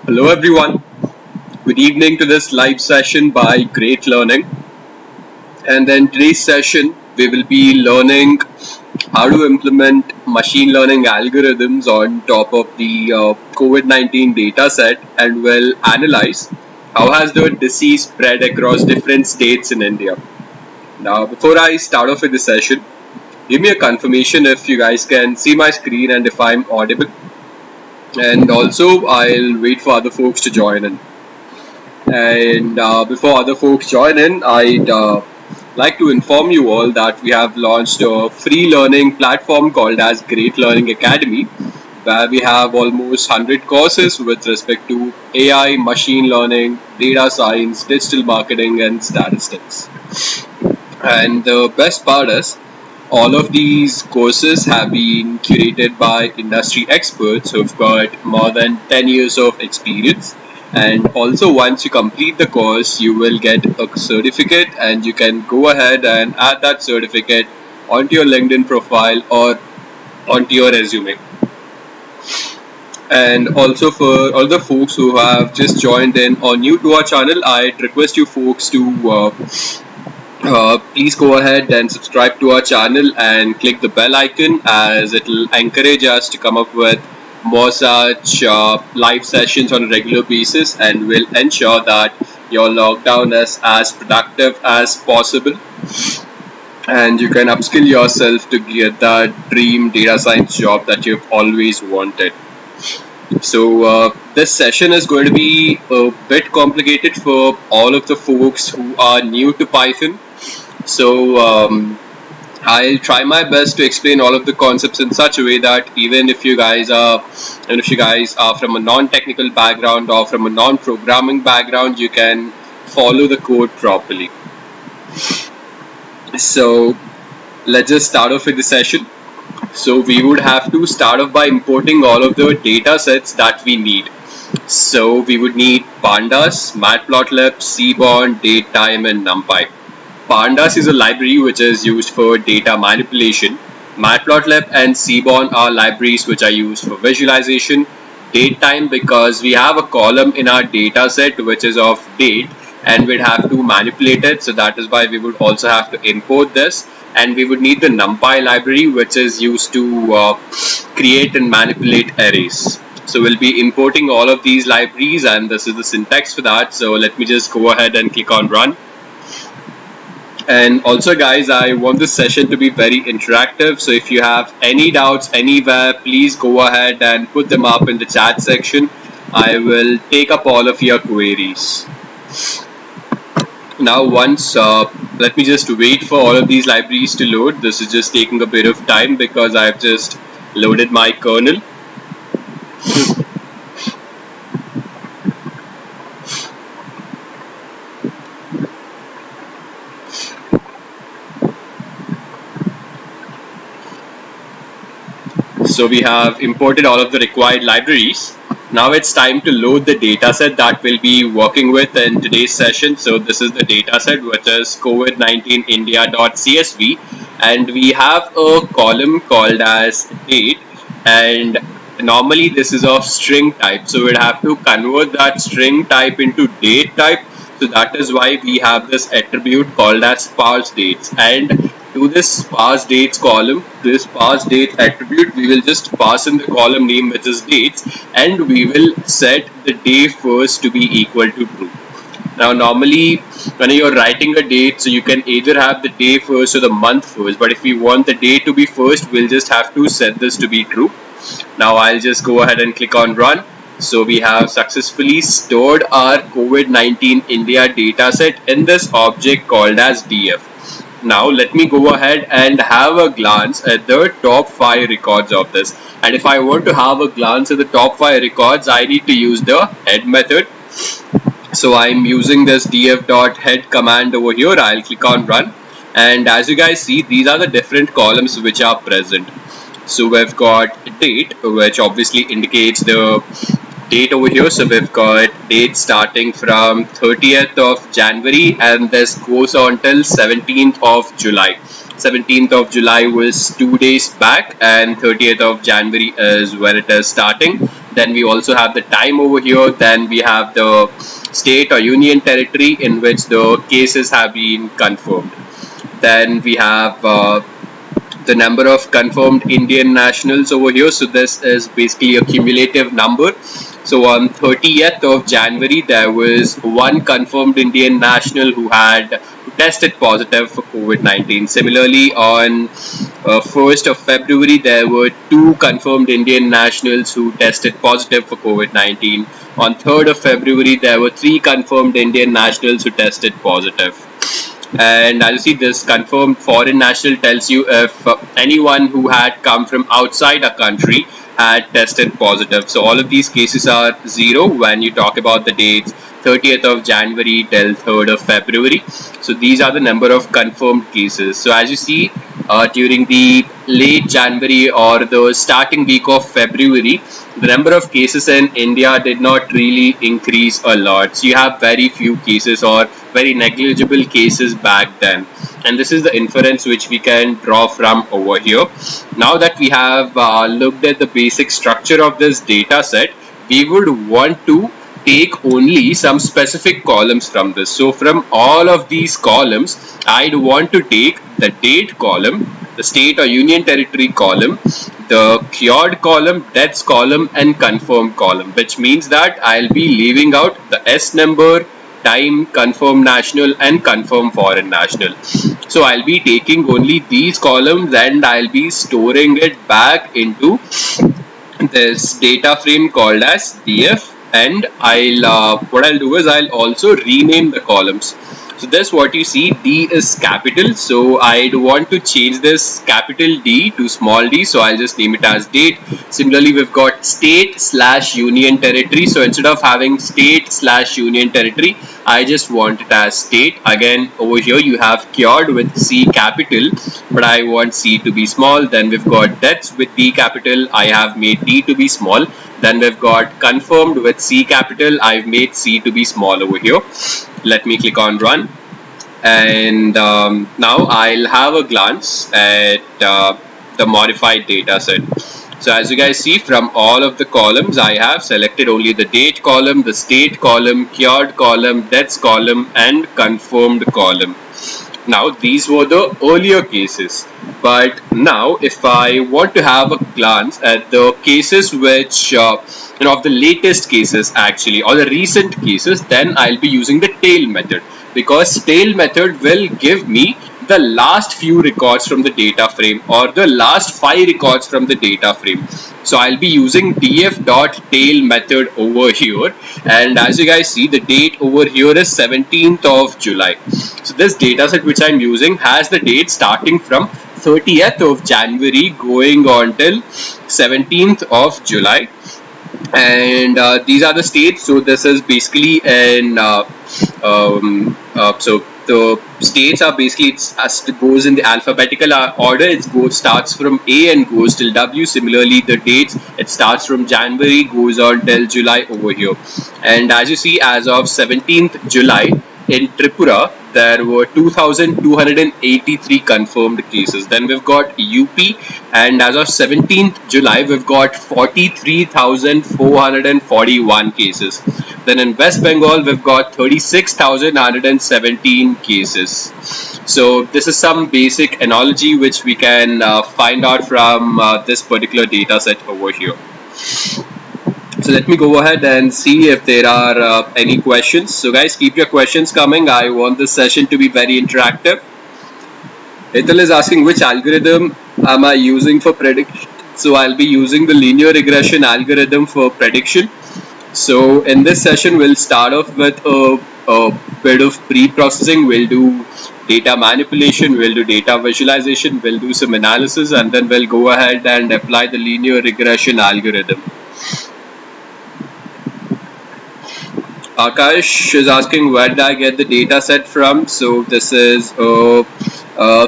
Hello everyone, good evening to this live session by Great Learning. And then today's session we will be learning how to implement machine learning algorithms on top of the COVID-19 data set, and will analyze how has the disease spread across different states in India. Now before I start off with the session, give me a confirmation if you guys can see my screen and if I'm audible. And also I'll wait for other folks to join in. And before other folks join in, I'd like to inform you all that we have launched a free learning platform called as Great Learning Academy, where we have almost 100 courses with respect to AI, machine learning, data science, digital marketing, and statistics. And the best part is, all of these courses have been curated by industry experts who've got more than 10 years of experience. And also, once you complete the course, you will get a certificate, and you can go ahead and add that certificate onto your LinkedIn profile or onto your resume. And also, for all the folks who have just joined in or new to our channel, I'd request you folks to please go ahead and subscribe to our channel and click the bell icon, as it will encourage us to come up with more such live sessions on a regular basis, and will ensure that your lockdown is as productive as possible and you can upskill yourself to get that dream data science job that you've always wanted. So this session is going to be a bit complicated for all of the folks who are new to Python. So I'll try my best to explain all of the concepts in such a way that even if you guys are from a non-technical background or from a non-programming background, you can follow the code properly. So let's just start off with the session. So we would have to start off by importing all of the data sets that we need. So we would need pandas, matplotlib, seaborn, datetime, and numpy. Pandas is a library which is used for data manipulation. Matplotlib and seaborn are libraries which are used for visualization. Datetime, because we have a column in our data set which is of date and we'd have to manipulate it, so that is why we would also have to import this. And we would need the numpy library, which is used to create and manipulate arrays. So we'll be importing all of these libraries, and this is the syntax for that. So let me just go ahead and click on run. And also guys, I want this session to be very interactive, so if you have any doubts anywhere, please go ahead and put them up in the chat section. I will take up all of your queries. Now let me just wait for all of these libraries to load. This is just taking a bit of time because I've just loaded my kernel. So we have imported all of the required libraries. Now it's time to load the dataset that we'll be working with in today's session. So this is the dataset, which is COVID-19 India.csv, and we have a column called as date, and normally this is of string type, so we'll have to convert that string type into date type. So that is why we have this attribute called as sparse dates, and to this sparse dates column, this sparse date attribute, we will just pass in the column name, which is dates, and we will set the day first to be equal to true. Now normally when you're writing a date, so you can either have the day first or the month first, but if we want the day to be first, we'll just have to set this to be true. Now I'll just go ahead and click on run. So we have successfully stored our COVID-19 India dataset in this object called as df. Now let me go ahead and have a glance at the top 5 records of this. And if I want to have a glance at the top 5 records, I need to use the head method. So I'm using this df.head command over here. I'll click on run, and as you guys see, these are the different columns which are present. So we've got date, which obviously indicates the date over here. So we've got date starting from 30th of January, and this goes on till 17th of July. 17th of July was 2 days back, and 30th of January is when it is starting. Then we also have the time over here. Then we have the state or union territory in which the cases have been confirmed. Then we have the number of confirmed Indian nationals over here. So this is basically a cumulative number. So on 30th of January, there was one confirmed Indian national who had tested positive for COVID-19. Similarly, on 1st of February, there were two confirmed Indian nationals who tested positive for COVID-19. On 3rd of February, there were three confirmed Indian nationals who tested positive. And as you see, this confirmed foreign national tells you if anyone who had come from outside a country had tested positive. So all of these cases are zero when you talk about the dates 30th of January till 3rd of February. So these are the number of confirmed cases. So as you see, during the late January or the starting week of February, the number of cases in India did not really increase a lot. So you have very few cases or very negligible cases back then. And this is the inference which we can draw from over here. Now that we have looked at the basic structure of this data set, we would want to take only some specific columns from this. So from all of these columns, I'd want to take the date column, the state or union territory column, the cured column, deaths column, and confirmed column, which means that I'll be leaving out the S number, time, confirmed national, and confirmed foreign national. So I'll be taking only these columns and I'll be storing it back into this data frame called as DF. And what I'll do is I'll also rename the columns. So this what you see, D is capital, so I'd want to change this capital D to small d, so I'll just name it as date. Similarly, we've got state / union territory, so instead of having state / union territory, I just want it as state. Again, over here you have cured with C capital, but I want C to be small. Then we've got deaths with D capital, I have made D to be small. Then we've got confirmed with C capital, I've made C to be small over here. Let me click on run, and now I'll have a glance at the modified data set. So as you guys see, from all of the columns, I have selected only the date column, the state column, cured column, deaths column, and confirmed column. Now these were the earlier cases, but now if I want to have a glance at the cases which of the latest cases actually, or the recent cases, then I'll be using the tail method, because tail method will give me the last few records from the data frame or the last 5 records from the data frame. So I'll be using df.tail method over here, and as you guys see, the date over here is 17th of July. So this data set which I'm using has the date starting from 30th of January going on till 17th of July. And these are the states. So this is basically so the states are basically, it goes in the alphabetical order. It starts from A and goes till W. Similarly, the dates, it starts from January, goes on till July over here. And as you see, as of 17th July in Tripura, there were 2,283 confirmed cases. Then we've got UP, and as of 17th July, we've got 43,441 cases. Then in West Bengal, we've got 36,117 cases. So this is some basic analogy which we can find out from this particular data set over here. So let me go ahead and see if there are any questions. So guys, keep your questions coming. I want this session to be very interactive. Hital is asking, which algorithm am I using for prediction? So I'll be using the linear regression algorithm for prediction. So in this session, we'll start off with a bit of pre-processing. We'll do data manipulation, we'll do data visualization, we'll do some analysis, and then we'll go ahead and apply the linear regression algorithm. Akash is asking, where did I get the data set from? So this is a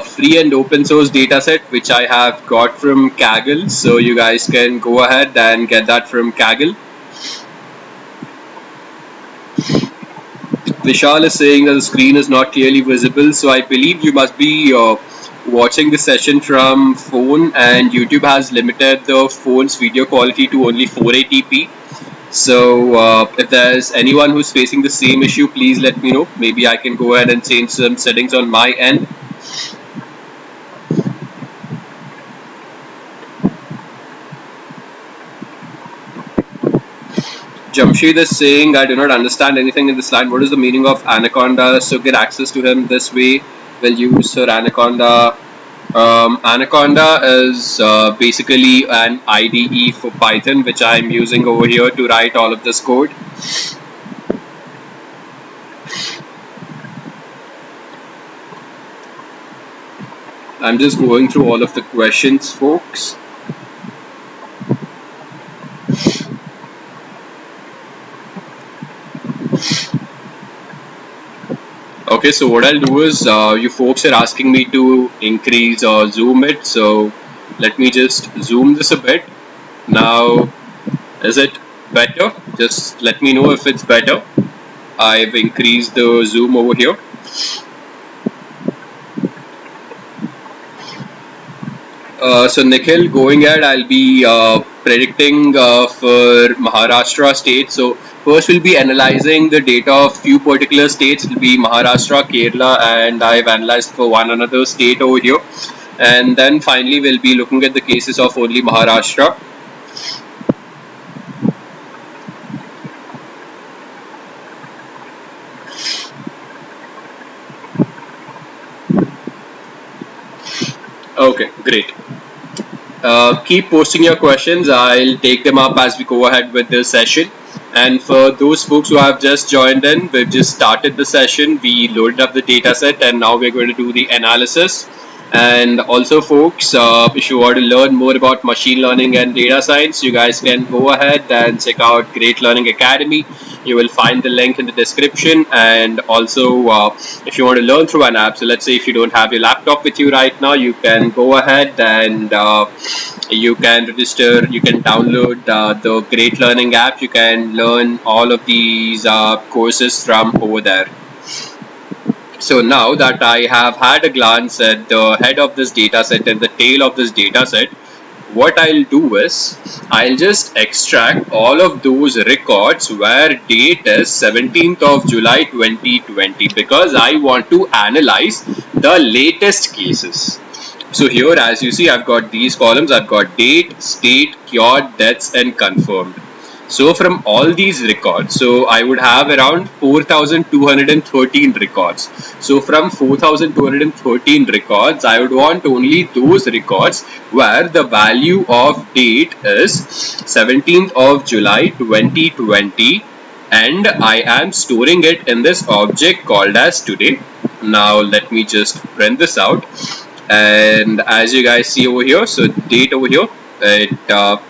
free and open source data set which I have got from Kaggle. So you guys can go ahead and get that from Kaggle. Vishal is saying that the screen is not clearly visible. So I believe you must be watching the session from phone, and YouTube has limited the phone's video quality to only 480p. So if there's anyone who's facing the same issue, please let me know. Maybe I can go ahead and change some settings on my end. Jamshed is saying, I do not understand anything in this line. What is the meaning of Anaconda? So get access to him this way. We'll use her Anaconda. Anaconda is basically an IDE for Python, which I'm using over here to write all of this code. I'm just going through all of the questions, folks. Okay, so what I'll do is, you folks are asking me to increase or zoom it, so let me just zoom this a bit. Now, is it better? Just let me know if it's better. I've increased the zoom over here. So Nikhil, going ahead, I'll be predicting for Maharashtra state. So first we'll be analyzing the data of few particular states. It will be Maharashtra, Kerala, and I've analyzed for one another state over here. And then finally we'll be looking at the cases of only Maharashtra. Okay, great. Keep posting your questions. I'll take them up as we go ahead with the session. And for those folks who have just joined in, we've just started the session. We loaded up the data set and now we're going to do the analysis. And also, folks, if you want to learn more about machine learning and data science, you guys can go ahead and check out Great Learning Academy. You will find the link in the description. And also, if you want to learn through an app, so let's say if you don't have your laptop with you right now, you can go ahead and you can register, you can download the Great Learning app. You can learn all of these courses from over there. So now that I have had a glance at the head of this dataset and the tail of this dataset, what I'll do is I'll just extract all of those records where date is 17th of July 2020 because I want to analyze the latest cases. So here, as you see, I've got these columns. I've got date, state, cured, deaths, and confirmed. So from all these records, so I would have around 4,213 records. So from 4,213 records, I would want only those records where the value of date is 17th of July 2020 and I am storing it in this object called as today. Now let me just print this out. And as you guys see over here, so date over here, the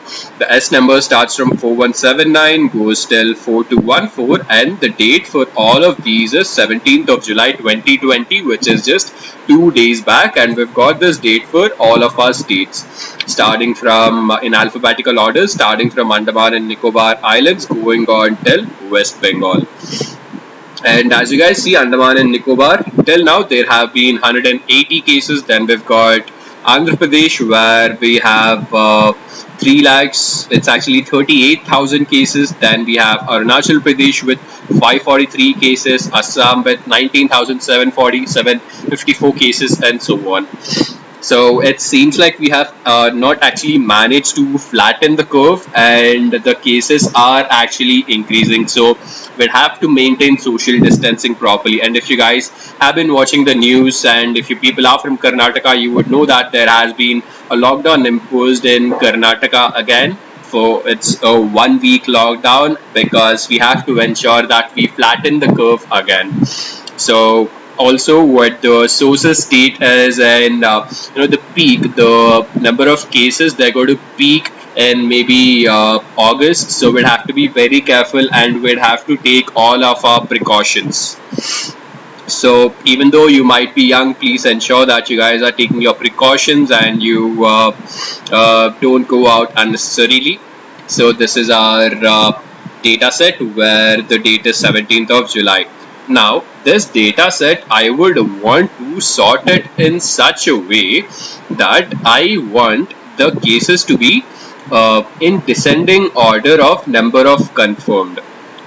S number starts from 4179, goes till 4214, and the date for all of these is 17th of July 2020, which is just 2 days back, and we've got this date for all of our states, starting from in alphabetical order, starting from Andaman and Nicobar Islands, going on till West Bengal. And as you guys see, Andaman and Nicobar, till now there have been 180 cases. Then we've got Andhra Pradesh, where we have 3 lakhs, it's actually 38,000 cases. Then we have Arunachal Pradesh with 543 cases, Assam with 19,740, 754 cases, and so on. So it seems like we have not actually managed to flatten the curve, and the cases are actually increasing. So we'll have to maintain social distancing properly. And if you guys have been watching the news, and if you people are from Karnataka, you would know that there has been a lockdown imposed in Karnataka again. For it's a 1 week lockdown because we have to ensure that we flatten the curve again. So also what the sources state is, and the peak, the number of cases, they're going to peak in maybe August. So we'll have to be very careful and we'll have to take all of our precautions. So even though you might be young, please ensure that you guys are taking your precautions and you don't go out unnecessarily. So this is our data set where the date is 17th of July. Now, this data set, I would want to sort it in such a way that I want the cases to be in descending order of number of confirmed.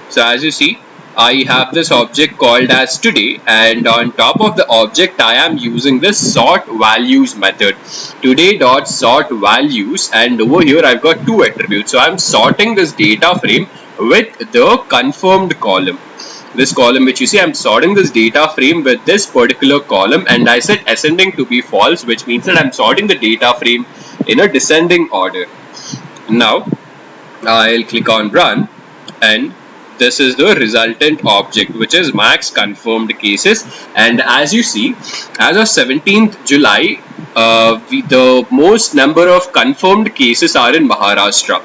So as you see, I have this object called as today, and on top of the object I am using this sort values method, today dot sort values, and over here I've got two attributes. So I'm sorting this data frame with the confirmed column. This column which you see, I'm sorting this data frame with this particular column, and I set ascending to be false, which means that I'm sorting the data frame in a descending order. Now I'll click on run, and this is the resultant object, which is max confirmed cases. And as you see, as of 17th July, the most number of confirmed cases are in Maharashtra.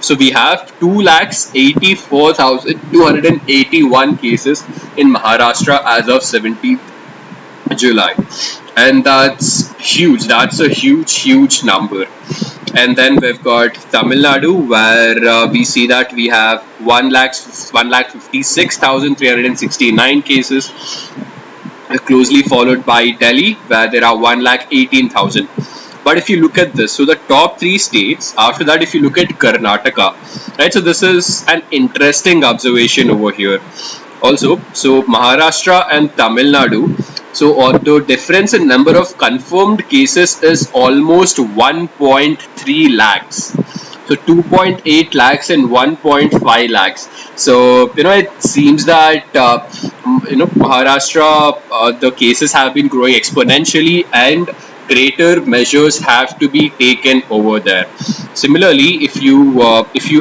So we have 284,281 cases in Maharashtra as of 17th July, and that's huge. That's a huge number. And then we've got Tamil Nadu, where we see that we have 1,56,369 cases, closely followed by Delhi, where there are 1,18,000. But if you look at this, so the top three states, after that if you look at Karnataka, right, so this is an interesting observation over here. Also, so Maharashtra and Tamil Nadu, so the difference in number of confirmed cases is almost 1.3 lakhs. So 2.8 lakhs and 1.5 lakhs. So it seems that Maharashtra, the cases have been growing exponentially, and greater measures have to be taken over there. Similarly, if you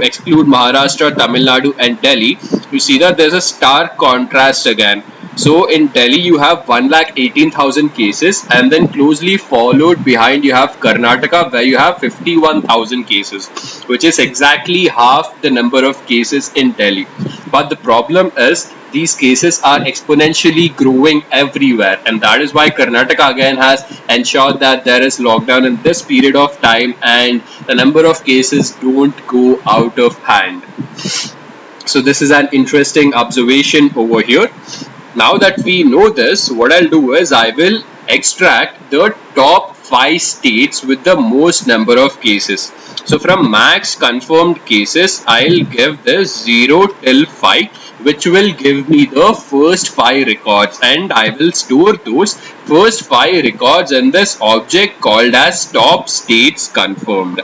exclude Maharashtra, Tamil Nadu and Delhi, you see that there's a stark contrast again. So in Delhi you have 1,18,000 cases, and then closely followed behind you have Karnataka, where you have 51,000 cases, which is exactly half the number of cases in Delhi. But the problem is these cases are exponentially growing everywhere, and that is why Karnataka again has ensured that there is lockdown in this period of time and the number of cases don't go out of hand. So this is an interesting observation over here. Now that we know this, what I'll do is I will extract the top 5 states with the most number of cases. So from max confirmed cases, I'll give this 0 till 5, which will give me the first 5 records, and I will store those first 5 records in this object called as top states confirmed.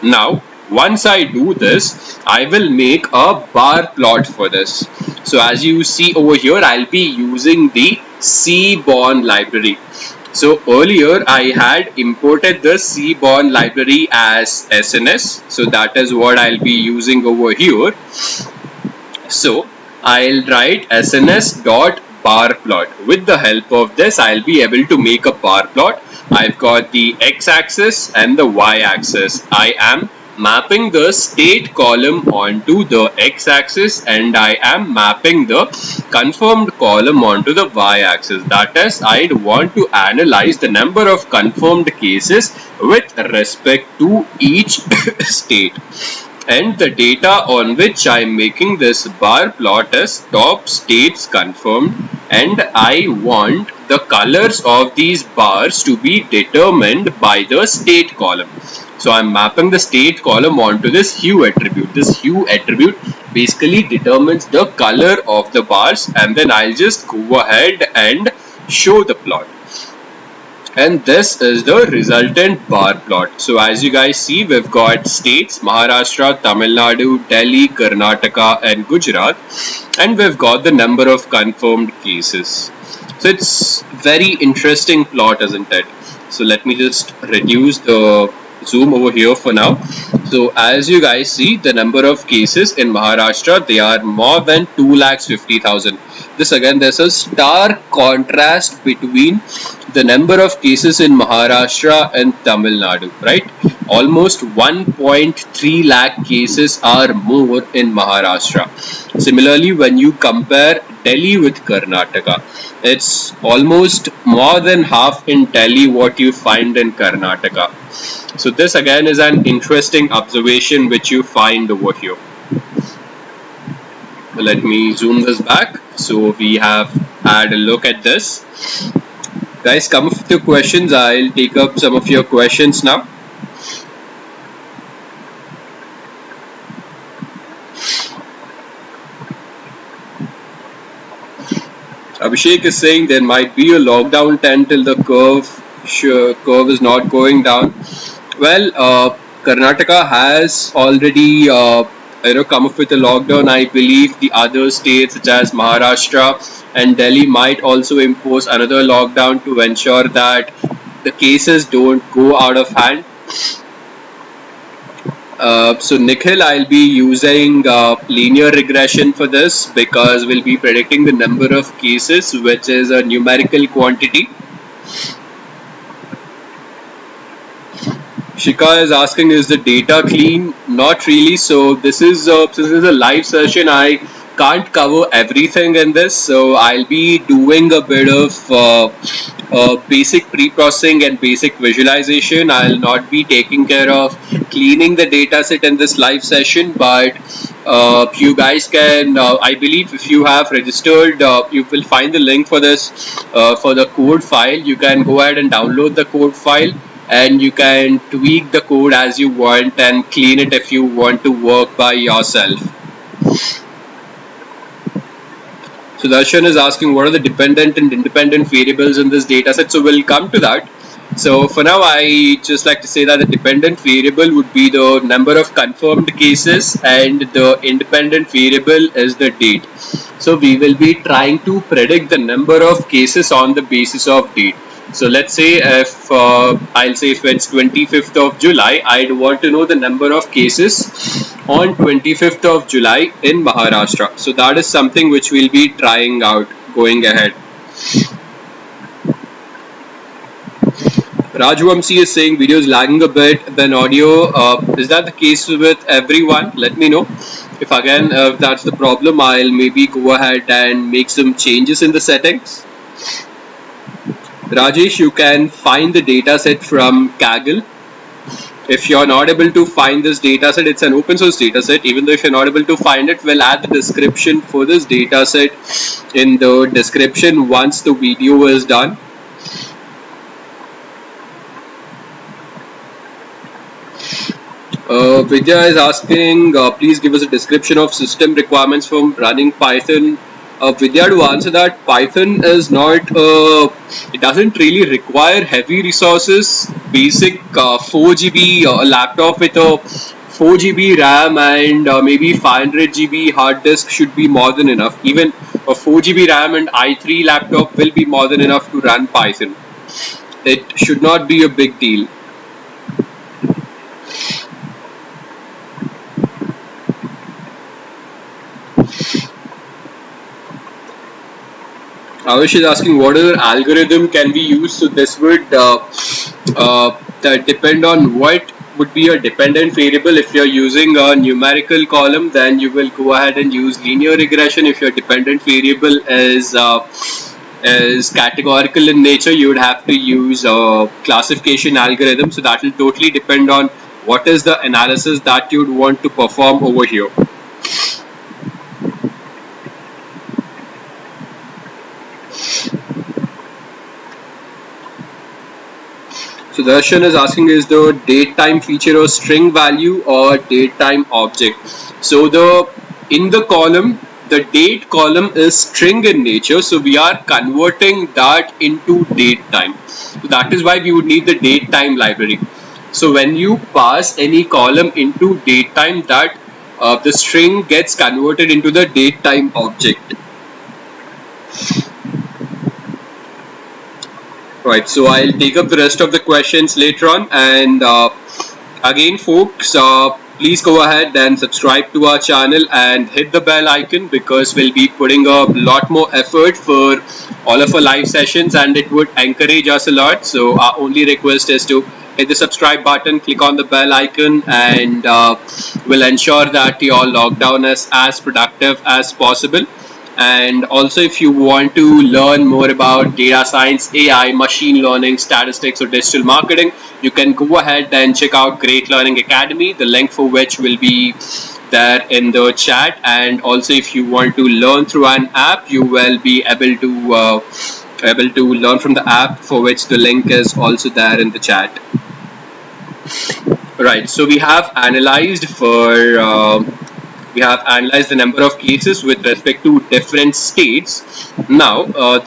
Now, once I do this, I will make a bar plot for this. So as you see over here, I'll be using the Seaborn library. So earlier I had imported the Seaborn library as SNS. So that is what I'll be using over here. So I'll write sns.barplot. With the help of this, I'll be able to make a bar plot. I've got the x-axis and the y-axis. I am mapping the state column onto the x-axis, and I am mapping the confirmed column onto the y-axis. That is, I'd want to analyze the number of confirmed cases with respect to each state. And the data on which I am making this bar plot is top states confirmed, and I want the colors of these bars to be determined by the state column. So I'm mapping the state column onto this hue attribute. This hue attribute basically determines the color of the bars, and then I'll just go ahead and show the plot. And this is the resultant bar plot. So as you guys see, we've got states Maharashtra, Tamil Nadu, Delhi, Karnataka and Gujarat, and we've got the number of confirmed cases. So it's very interesting plot, isn't it? So let me just reduce the zoom over here for now. So as you guys see, the number of cases in Maharashtra, they are more than 2,50,000. This again, there's a stark contrast between the number of cases in Maharashtra and Tamil Nadu, right? Almost 1.3 lakh cases are more in Maharashtra. Similarly, when you compare Delhi with Karnataka, it's almost more than half in Delhi what you find in Karnataka. So this again is an interesting observation which you find over here. Let me zoom this back. So we have had a look at this. Guys, come up with your questions. I'll take up some of your questions now. Abhishek is saying there might be a lockdown 10 till the curve is not going down. Well, Karnataka has already come up with a lockdown. I believe the other states such as Maharashtra and Delhi might also impose another lockdown to ensure that the cases don't go out of hand. So Nikhil, I'll be using linear regression for this because we'll be predicting the number of cases, which is a numerical quantity. Shika is asking, is the data clean? Not really. So this is since this is a live session, I can't cover everything in this. So I'll be doing a bit of basic pre-processing and basic visualization. I'll not be taking care of cleaning the data set in this live session, but you guys can, I believe if you have registered, you will find the link for this, for the code file. You can go ahead and download the code file, and you can tweak the code as you want and clean it if you want to work by yourself. So Darshan is asking, what are the dependent and independent variables in this data set? So we'll come to that. So for now, I just like to say that the dependent variable would be the number of confirmed cases, and the independent variable is the date. So we will be trying to predict the number of cases on the basis of date. So let's say if I'll say if it's 25th of July, I'd want to know the number of cases on 25th of July in Maharashtra. So that is something which we'll be trying out going ahead. Rajwamsi is saying video is lagging a bit than audio. Is that the case with everyone? Let me know. If again, if that's the problem, I'll maybe go ahead and make some changes in the settings. Rajesh, you can find the dataset from Kaggle. If you're not able to find this dataset, it's an open source dataset. Even though if you're not able to find it, we'll add the description for this dataset in the description once the video is done. Vidya is asking, please give us a description of system requirements from running Python. Vidya, to answer that, Python is not, it doesn't really require heavy resources. Basic 4 GB laptop with a 4 GB RAM and maybe 500 GB hard disk should be more than enough. Even a 4 GB RAM and i3 laptop will be more than enough to run Python. It should not be a big deal. Avish is asking, what other algorithm can we use? So this would depend on what would be a dependent variable. If you're using a numerical column, then you will go ahead and use linear regression. If your dependent variable is categorical in nature, you would have to use a classification algorithm. So that will totally depend on what is the analysis that you would want to perform over here. So Darshan is asking, is the date time feature a string value or date time object? So in the column, the date column is string in nature, so we are converting that into date time. So that is why we would need the date time library. So when you pass any column into date time, that the string gets converted into the date time object. Right, so I'll take up the rest of the questions later on, and again folks, please go ahead and subscribe to our channel and hit the bell icon, because we'll be putting a lot more effort for all of our live sessions and it would encourage us a lot. So our only request is to hit the subscribe button, click on the bell icon, and we'll ensure that your lockdown is as productive as possible. And also, if you want to learn more about data science, AI, machine learning, statistics, or digital marketing, you can go ahead and check out Great Learning Academy, the link for which will be there in the chat, and also if you want to learn through an app, you will be able to learn from the app, for which the link is also there in the chat. Right, so we have analyzed the number of cases with respect to different states. Now,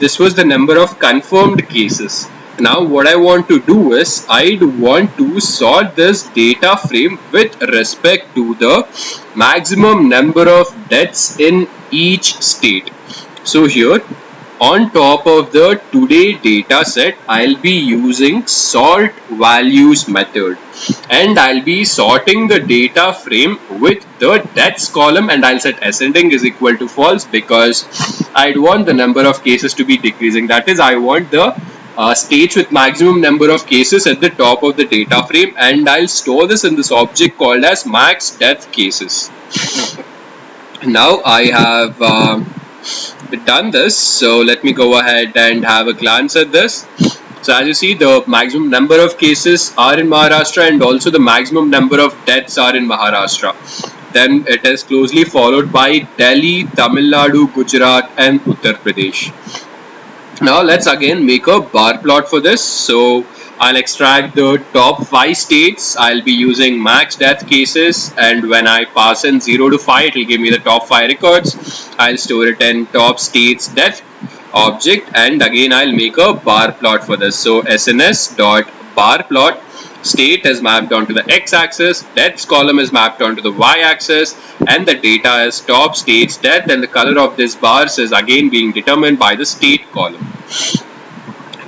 this was the number of confirmed cases. Now, what I want to do is, I'd want to sort this data frame with respect to the maximum number of deaths in each state. So here, on top of the today data set, I'll be using sort values method, and I'll be sorting the data frame with the deaths column, and I'll set ascending is equal to false because I'd want the number of cases to be decreasing. That is, I want the states with maximum number of cases at the top of the data frame, and I'll store this in this object called as max death cases. Now I have done this, so let me go ahead and have a glance at this. So as you see, the maximum number of cases are in Maharashtra, and also the maximum number of deaths are in Maharashtra. Then it is closely followed by Delhi, Tamil Nadu, Gujarat and Uttar Pradesh. Now let's again make a bar plot for this. So I'll extract the top 5 states. I'll be using max death cases, and when I pass in 0 to 5, it will give me the top 5 records. I'll store it in top states death object, and again I'll make a bar plot for this. So SNS dot bar plot, state is mapped onto the x-axis, deaths column is mapped onto the y-axis, and the data is top states death, and the color of this bars is again being determined by the state column.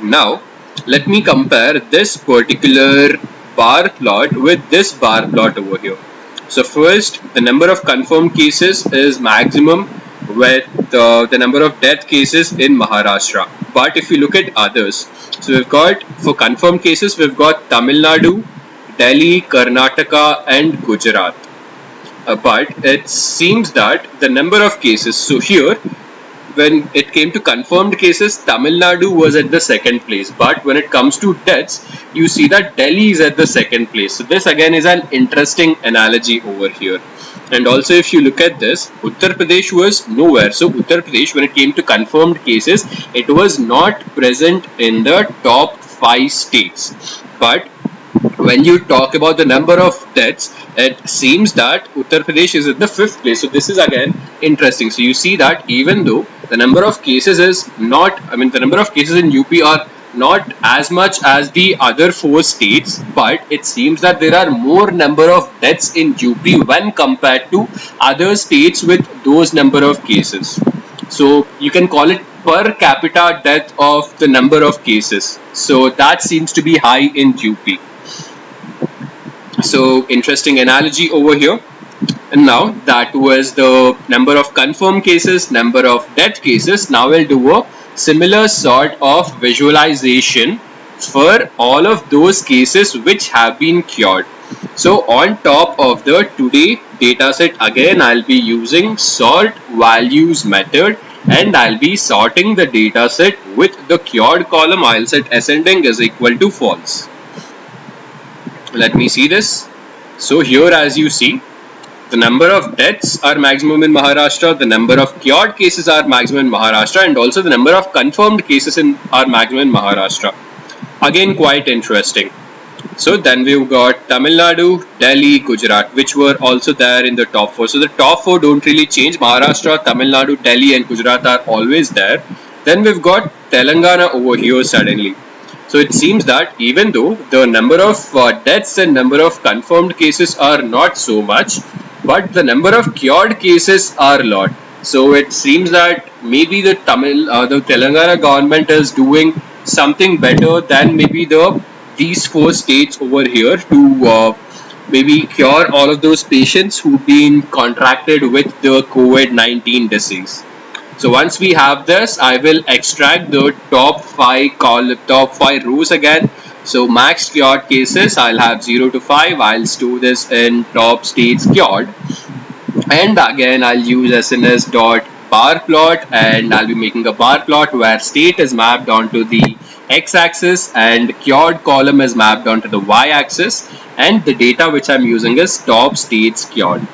Now let me compare this particular bar plot with this bar plot over here. So first, the number of confirmed cases is maximum with the number of death cases in Maharashtra. But if you look at others, so we've got, for confirmed cases, we've got Tamil Nadu, Delhi, Karnataka and Gujarat. But it seems that the number of cases, so here when it came to confirmed cases, Tamil Nadu was at the second place, but when it comes to deaths, you see that Delhi is at the second place. So this again is an interesting analogy over here. And also if you look at this, Uttar Pradesh was nowhere. So Uttar Pradesh, when it came to confirmed cases, it was not present in the top 5 states. But when you talk about the number of deaths, it seems that Uttar Pradesh is at the 5th place. So this is again interesting. So you see that even though the number of cases is not, the number of cases in UP are not as much as the other 4 states, but it seems that there are more number of deaths in UP when compared to other states with those number of cases. So you can call it per capita death of the number of cases. So that seems to be high in UP. So interesting analogy over here. And now that was the number of confirmed cases, number of death cases. Now we'll do a similar sort of visualization for all of those cases which have been cured. So on top of the today dataset, again I'll be using sort values method, and I'll be sorting the dataset with the cured column. I'll set ascending is equal to false. Let me see this. So here, as you see, the number of deaths are maximum in Maharashtra, the number of cured cases are maximum in Maharashtra, and also the number of confirmed cases are maximum in Maharashtra. Again, quite interesting. So then we've got Tamil Nadu, Delhi, Gujarat, which were also there in the top 4. So the top 4 don't really change. Maharashtra, Tamil Nadu, Delhi and Gujarat are always there. Then we've got Telangana over here suddenly. So it seems that even though the number of deaths and number of confirmed cases are not so much, but the number of cured cases are a lot. So it seems that maybe the Telangana government is doing something better than maybe these 4 states over here to maybe cure all of those patients who've been contracted with the COVID-19 disease. So once we have this, I will extract the top 5 rows again. So max cured cases, I'll have 0 to 5. I'll store this in top states cured, and again I'll use SNS dot bar plot, and I'll be making a bar plot where state is mapped onto the x-axis and cured column is mapped onto the y-axis, and the data which I'm using is top states cured.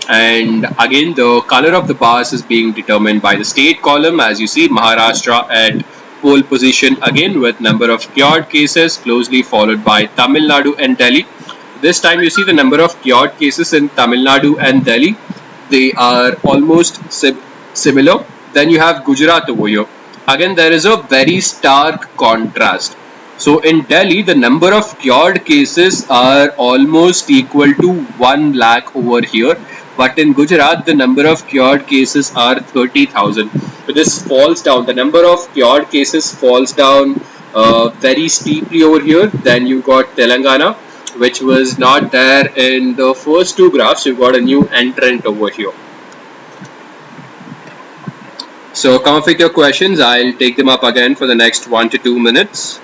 And again, the color of the bars is being determined by the state column. As you see, Maharashtra at pole position again with number of cured cases, closely followed by Tamil Nadu and Delhi. This time you see the number of cured cases in Tamil Nadu and Delhi. They are almost similar. Then you have Gujarat over here. Again, there is a very stark contrast. So in Delhi, the number of cured cases are almost equal to 1 lakh over here. But in Gujarat, the number of cured cases are 30,000. So this falls down. The number of cured cases falls down very steeply over here. Then you got Telangana, which was not there in the first two graphs. You got a new entrant over here. So come up with your questions. I'll take them up again for the next 1 to 2 minutes.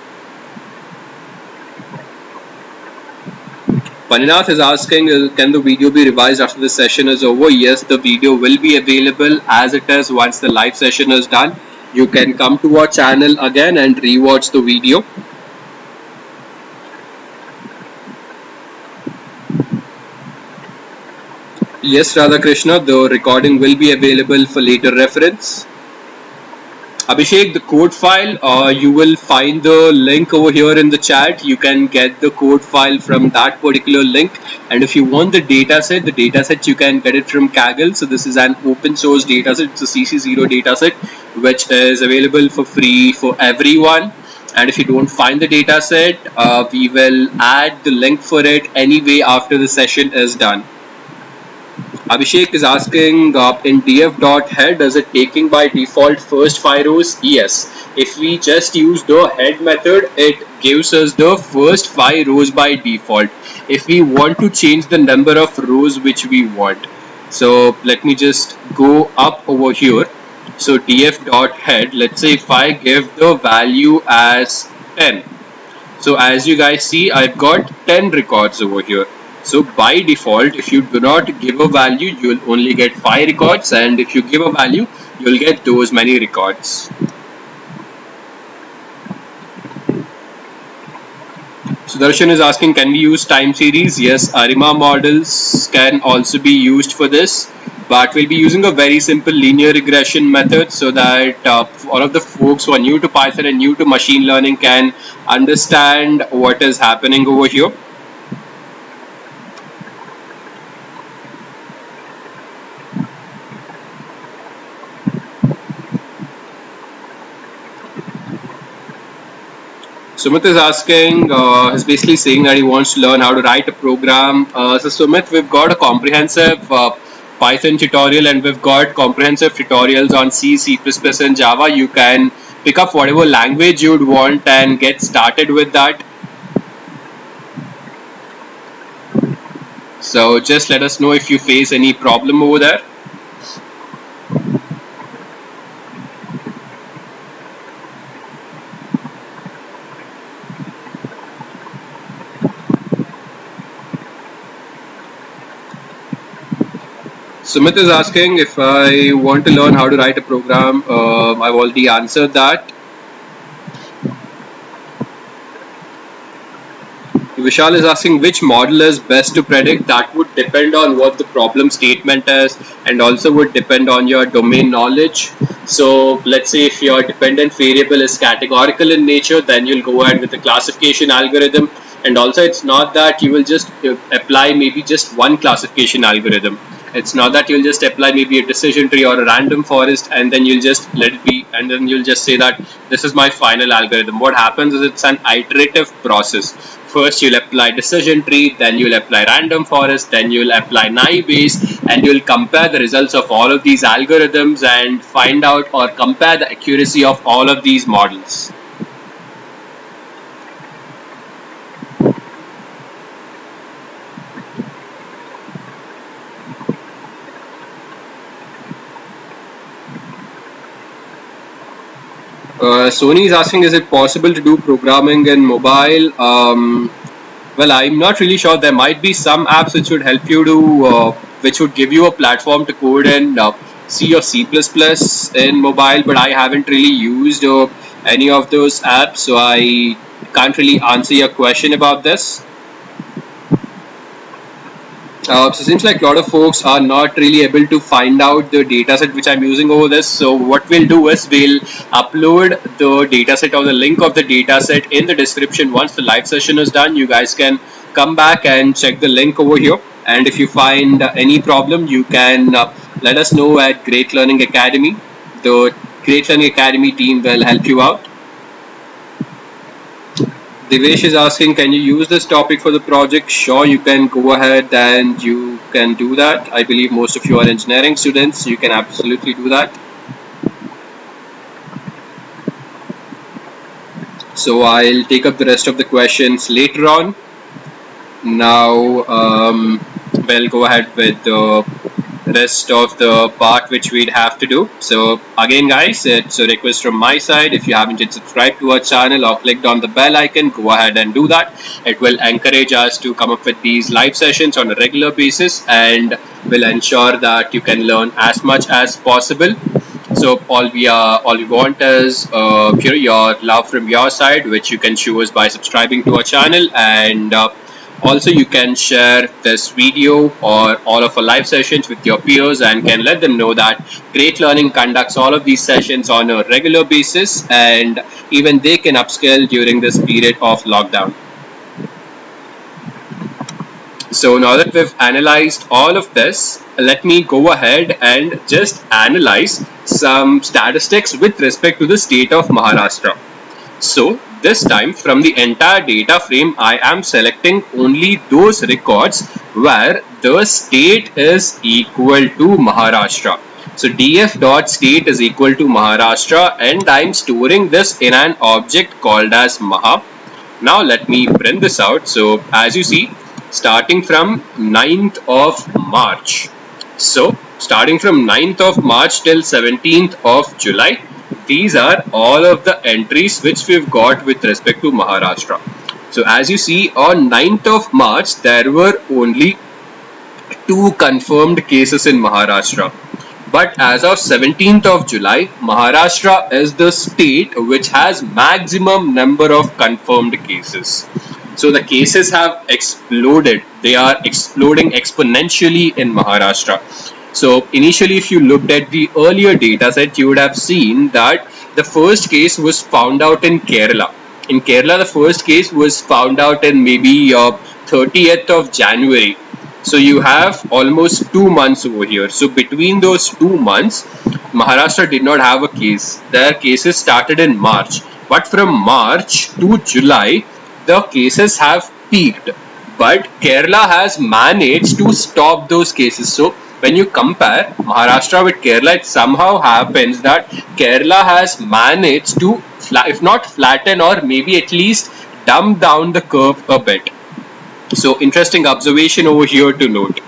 Paninath is asking, can the video be revised after the session is over? Yes, the video will be available as it is once the live session is done. You can come to our channel again and rewatch the video. Yes, Radhakrishna, the recording will be available for later reference. Abhishek, the code file, you will find the link over here in the chat. You can get the code file from that particular link. And if you want the dataset you can get it from Kaggle. So this is an open source dataset. It's a CC0 dataset, which is available for free for everyone. And if you don't find the dataset, we will add the link for it anyway after the session is done. Abhishek is asking, in df.head, is it taking by default first 5 rows? Yes. If we just use the head method, it gives us the first 5 rows by default. If we want to change the number of rows which we want, so let me just go up over here. So df.head, let's say if I give the value as 10. So as you guys see, I've got 10 records over here. So by default, if you do not give a value, you will only get 5 records, and if you give a value, you will get those many records. Sudarshan is asking, can we use time series? Yes, ARIMA models can also be used for this, but we'll be using a very simple linear regression method so that all of the folks who are new to Python and new to machine learning can understand what is happening over here. Sumit is asking, is basically saying that he wants to learn how to write a program. So Sumit, we've got a comprehensive Python tutorial, and we've got comprehensive tutorials on C, C++ and Java. You can pick up whatever language you'd want and get started with that. So just let us know if you face any problem over there. Sumit is asking if I want to learn how to write a program. I've already answered that. Vishal is asking which model is best to predict. That would depend on what the problem statement is, and also would depend on your domain knowledge. So let's say if your dependent variable is categorical in nature, then you'll go ahead with the classification algorithm. And also it's not that you will just apply maybe just one classification algorithm. It's not that you'll just apply maybe a decision tree or a random forest and then you'll just let it be, and then you'll just say that this is my final algorithm. What happens is it's an iterative process. First you'll apply decision tree, then you'll apply random forest, then you'll apply naive Bayes, and you'll compare the results of all of these algorithms and find out or compare the accuracy of all of these models. Sony is asking, is it possible to do programming in mobile? Well, I'm not really sure. There might be some apps which would help you to, which would give you a platform to code in C or C++ in mobile, but I haven't really used any of those apps, so I can't really answer your question about this. So it seems like a lot of folks are not really able to find out the dataset which I'm using over this. So what we'll do is we'll upload the dataset or the link of the dataset in the description. Once the live session is done, you guys can come back and check the link over here. And if you find any problem, you can let us know at Great Learning Academy. The Great Learning Academy team will help you out. Devesh is asking, can you use this topic for the project? Sure, you can go ahead and you can do that. I believe most of you are engineering students. You can absolutely do that. So I'll take up the rest of the questions later on. Now we'll go ahead with the rest of the part which we'd have to do. So again guys, it's a request from my side. If you haven't yet subscribed to our channel or clicked on the bell icon, go ahead and do that. It will encourage us to come up with these live sessions on a regular basis and will ensure that you can learn as much as possible. So all we want is your love from your side, which you can show us by subscribing to our channel, and also you can share this video or all of our live sessions with your peers and can let them know that Great Learning conducts all of these sessions on a regular basis, and even they can upskill during this period of lockdown. So now that we've analyzed all of this, let me go ahead and just analyze some statistics with respect to the state of Maharashtra. So this time from the entire data frame, I am selecting only those records where the state is equal to Maharashtra. So df.state is equal to Maharashtra, and I'm storing this in an object called as Maha. Now let me print this out. So as you see, starting from 9th of March. So starting from 9th of March till 17th of July, these are all of the entries which we've got with respect to Maharashtra. So as you see, on 9th of March, there were only 2 confirmed cases in Maharashtra. But as of 17th of July, Maharashtra is the state which has maximum number of confirmed cases. So the cases have exploded. They are exploding exponentially in Maharashtra. So initially, if you looked at the earlier data set, you would have seen that the first case was found out in Kerala. In Kerala, the first case was found out in maybe 30th of January. So you have almost 2 months over here. So between those 2 months, Maharashtra did not have a case. Their cases started in March. But from March to July, the cases have peaked. But Kerala has managed to stop those cases. So when you compare Maharashtra with Kerala, it somehow happens that Kerala has managed to, if not flatten or maybe at least dumb down the curve a bit. So interesting observation over here to note.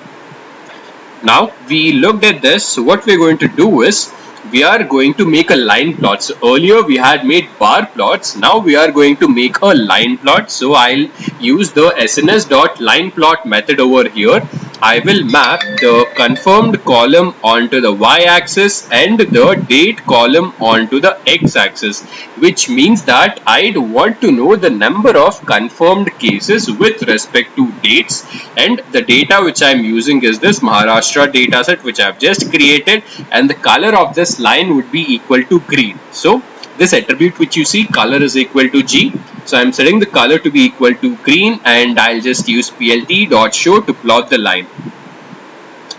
Now we looked at this. So what we're going to do is we are going to make a line plot. So earlier we had made bar plots. Now we are going to make a line plot. So I'll use the sns.lineplot method over here. I will map the confirmed column onto the y-axis and the date column onto the x-axis, which means that I'd want to know the number of confirmed cases with respect to dates, and the data which I'm using is this Maharashtra dataset which I've just created, and the color of this line would be equal to green. So this attribute which you see, color is equal to G. So I'm setting the color to be equal to green, and I'll just use plt.show to plot the line.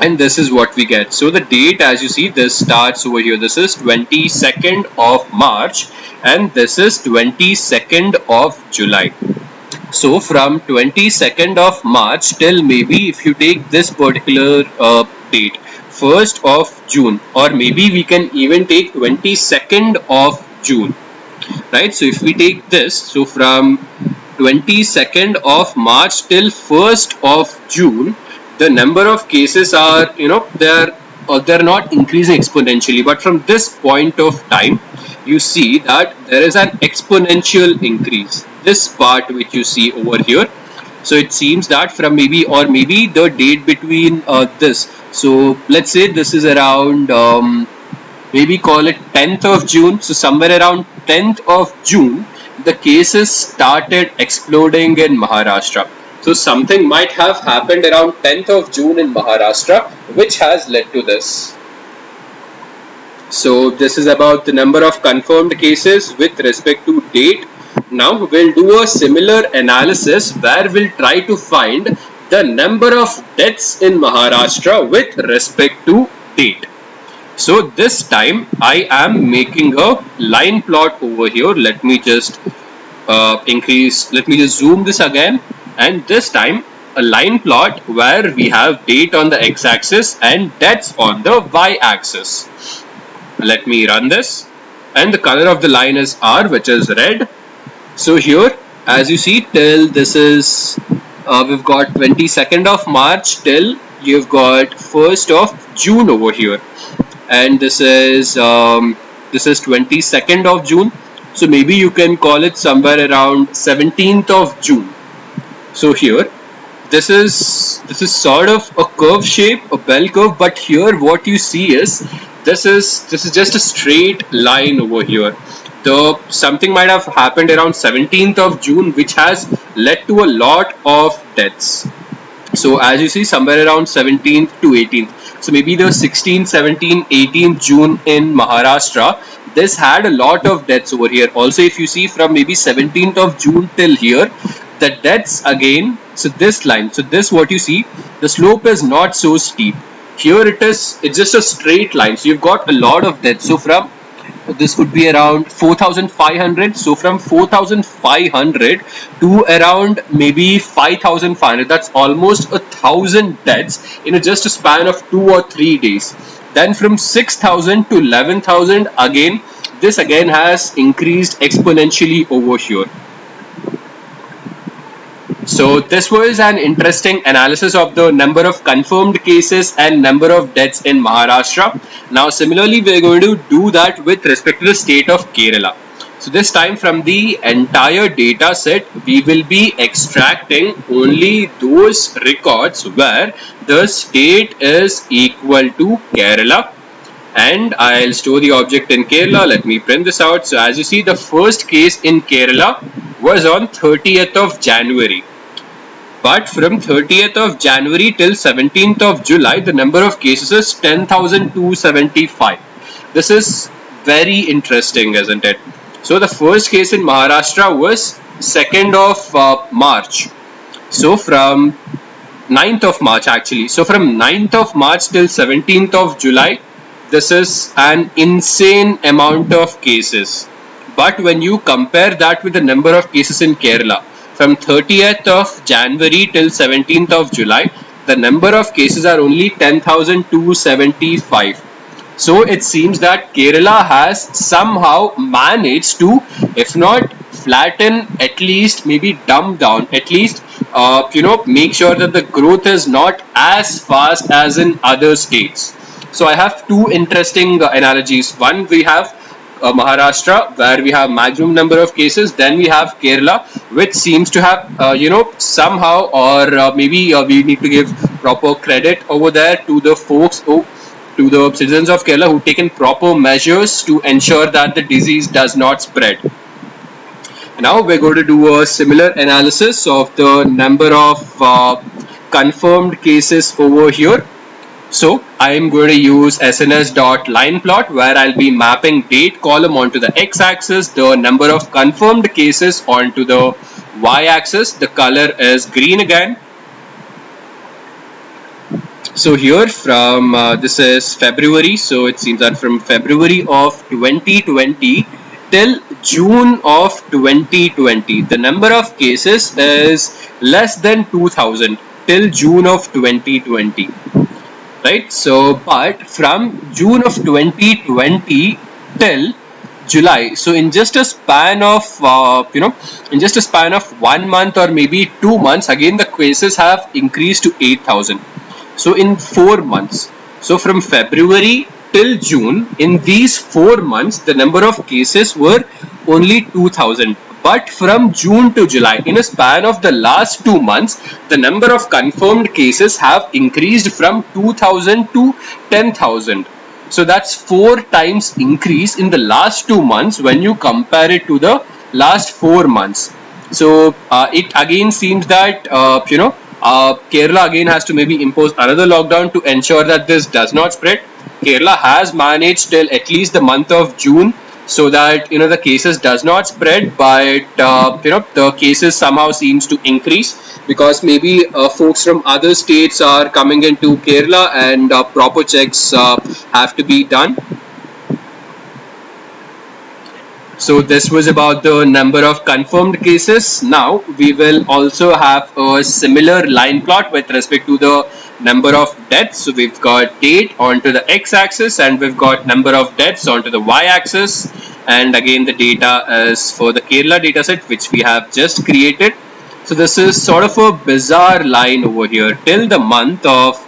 And this is what we get. So the date, as you see, this starts over here. This is 22nd of March and this is 22nd of July. So from 22nd of March till maybe if you take this particular date, 1st of June, or maybe we can even take 22nd of June, right? So if we take this, so from 22nd of March till 1st of June, the number of cases are, they're not increasing exponentially, but from this point of time, you see that there is an exponential increase. This part which you see over here. So it seems that from maybe the date between this. So let's say this is around maybe call it 10th of June. So somewhere around 10th of June, the cases started exploding in Maharashtra. So something might have happened around 10th of June in Maharashtra, which has led to this. So this is about the number of confirmed cases with respect to date. Now we'll do a similar analysis where we'll try to find the number of deaths in Maharashtra with respect to date. So this time I am making a line plot over here. Let me just zoom this again, and this time a line plot where we have date on the x-axis and deaths on the y-axis. Let me run this, and the color of the line is R, which is red. So here, as you see, till this is we've got 22nd of March till you've got 1st of June over here, and this is 22nd of June. So maybe you can call it somewhere around 17th of June. So here, this is sort of a curve shape, a bell curve, but here what you see is this is just a straight line over here. Something might have happened around 17th of June, which has led to a lot of deaths. So as you see, somewhere around 17th to 18th. So maybe the 16th, 17th, 18th June in Maharashtra, this had a lot of deaths over here. Also, if you see from maybe 17th of June till here, the deaths again, so this line, so this what you see, the slope is not so steep. Here it's just a straight line. So you've got a lot of deaths. So from this could be around 4,500. So from 4,500 to around maybe 5,500. That's almost 1,000 deaths in just a span of 2 or 3 days. Then from 6,000 to 11,000 again, this again has increased exponentially over here. So this was an interesting analysis of the number of confirmed cases and number of deaths in Maharashtra. Now similarly, we are going to do that with respect to the state of Kerala. So this time from the entire data set, we will be extracting only those records where the state is equal to Kerala. And I'll store the object in Kerala. Let me print this out. So as you see, the first case in Kerala was on 30th of January. But from 30th of January till 17th of July, the number of cases is 10,275. This is very interesting, isn't it? So the first case in Maharashtra was 2nd of March. So from 9th of March actually. So from 9th of March till 17th of July, this is an insane amount of cases. But when you compare that with the number of cases in Kerala, from 30th of January till 17th of July, the number of cases are only 10,275. So it seems that Kerala has somehow managed to, if not flatten, at least maybe dumb down, at least make sure that the growth is not as fast as in other states. So I have two interesting analogies. One, we have Maharashtra, where we have maximum number of cases. Then we have Kerala, which seems to have somehow, or maybe we need to give proper credit over there to the folks to the citizens of Kerala who taken proper measures to ensure that the disease does not spread. Now we're going to do a similar analysis of the number of confirmed cases over here. So I am going to use SNS.lineplot, where I'll be mapping date column onto the x-axis, the number of confirmed cases onto the y-axis. The color is green again. So here from this is February, so it seems that from February of 2020 till June of 2020, the number of cases is less than 2,000 till June of 2020. Right, so but from June of 2020 till July, so in just a span of 1 month or maybe 2 months, again the cases have increased to 8,000. So in 4 months, so from February till June, in these 4 months, the number of cases were only 2,000. But from June to July, in a span of the last 2 months, the number of confirmed cases have increased from 2,000 to 10,000. So that's 4 times increase in the last 2 months when you compare it to the last 4 months. So it again seems that Kerala again has to maybe impose another lockdown to ensure that this does not spread. Kerala has managed till at least the month of June, so that the cases does not spread, but the cases somehow seems to increase because maybe folks from other states are coming into Kerala, and proper checks have to be done. So this was about the number of confirmed cases. Now we will also have a similar line plot with respect to the number of deaths. So we've got date onto the x-axis, and we've got number of deaths onto the y-axis. And again, the data is for the Kerala dataset, which we have just created. So this is sort of a bizarre line over here till the month of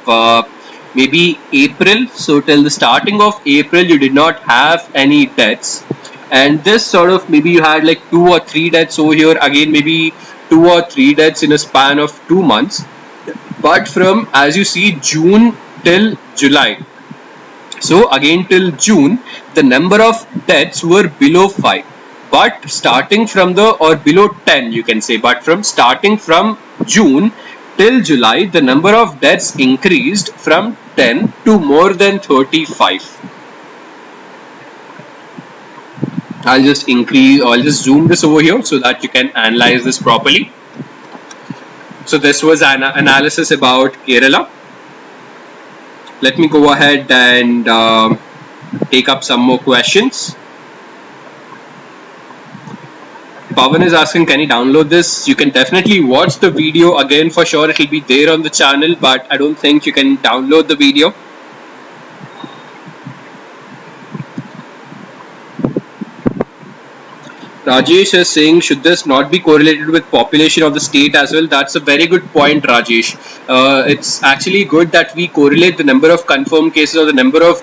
maybe April. So till the starting of April, you did not have any deaths, and this sort of maybe you had like 2 or 3 deaths over here, again maybe 2 or 3 deaths in a span of 2 months. But from, as you see, June till July, so again till June, the number of deaths were below 5, but starting from the, or below 10 you can say, but from starting from June till July, the number of deaths increased from 10 to more than 35. I'll just zoom this over here so that you can analyze this properly. So this was an analysis about Kerala. Let me go ahead and take up some more questions. Pavan is asking, can you download this? You can definitely watch the video again for sure. It will be there on the channel, but I don't think you can download the video. Rajesh is saying, should this not be correlated with population of the state as well? That's a very good point, Rajesh. It's actually good that we correlate the number of confirmed cases or the number of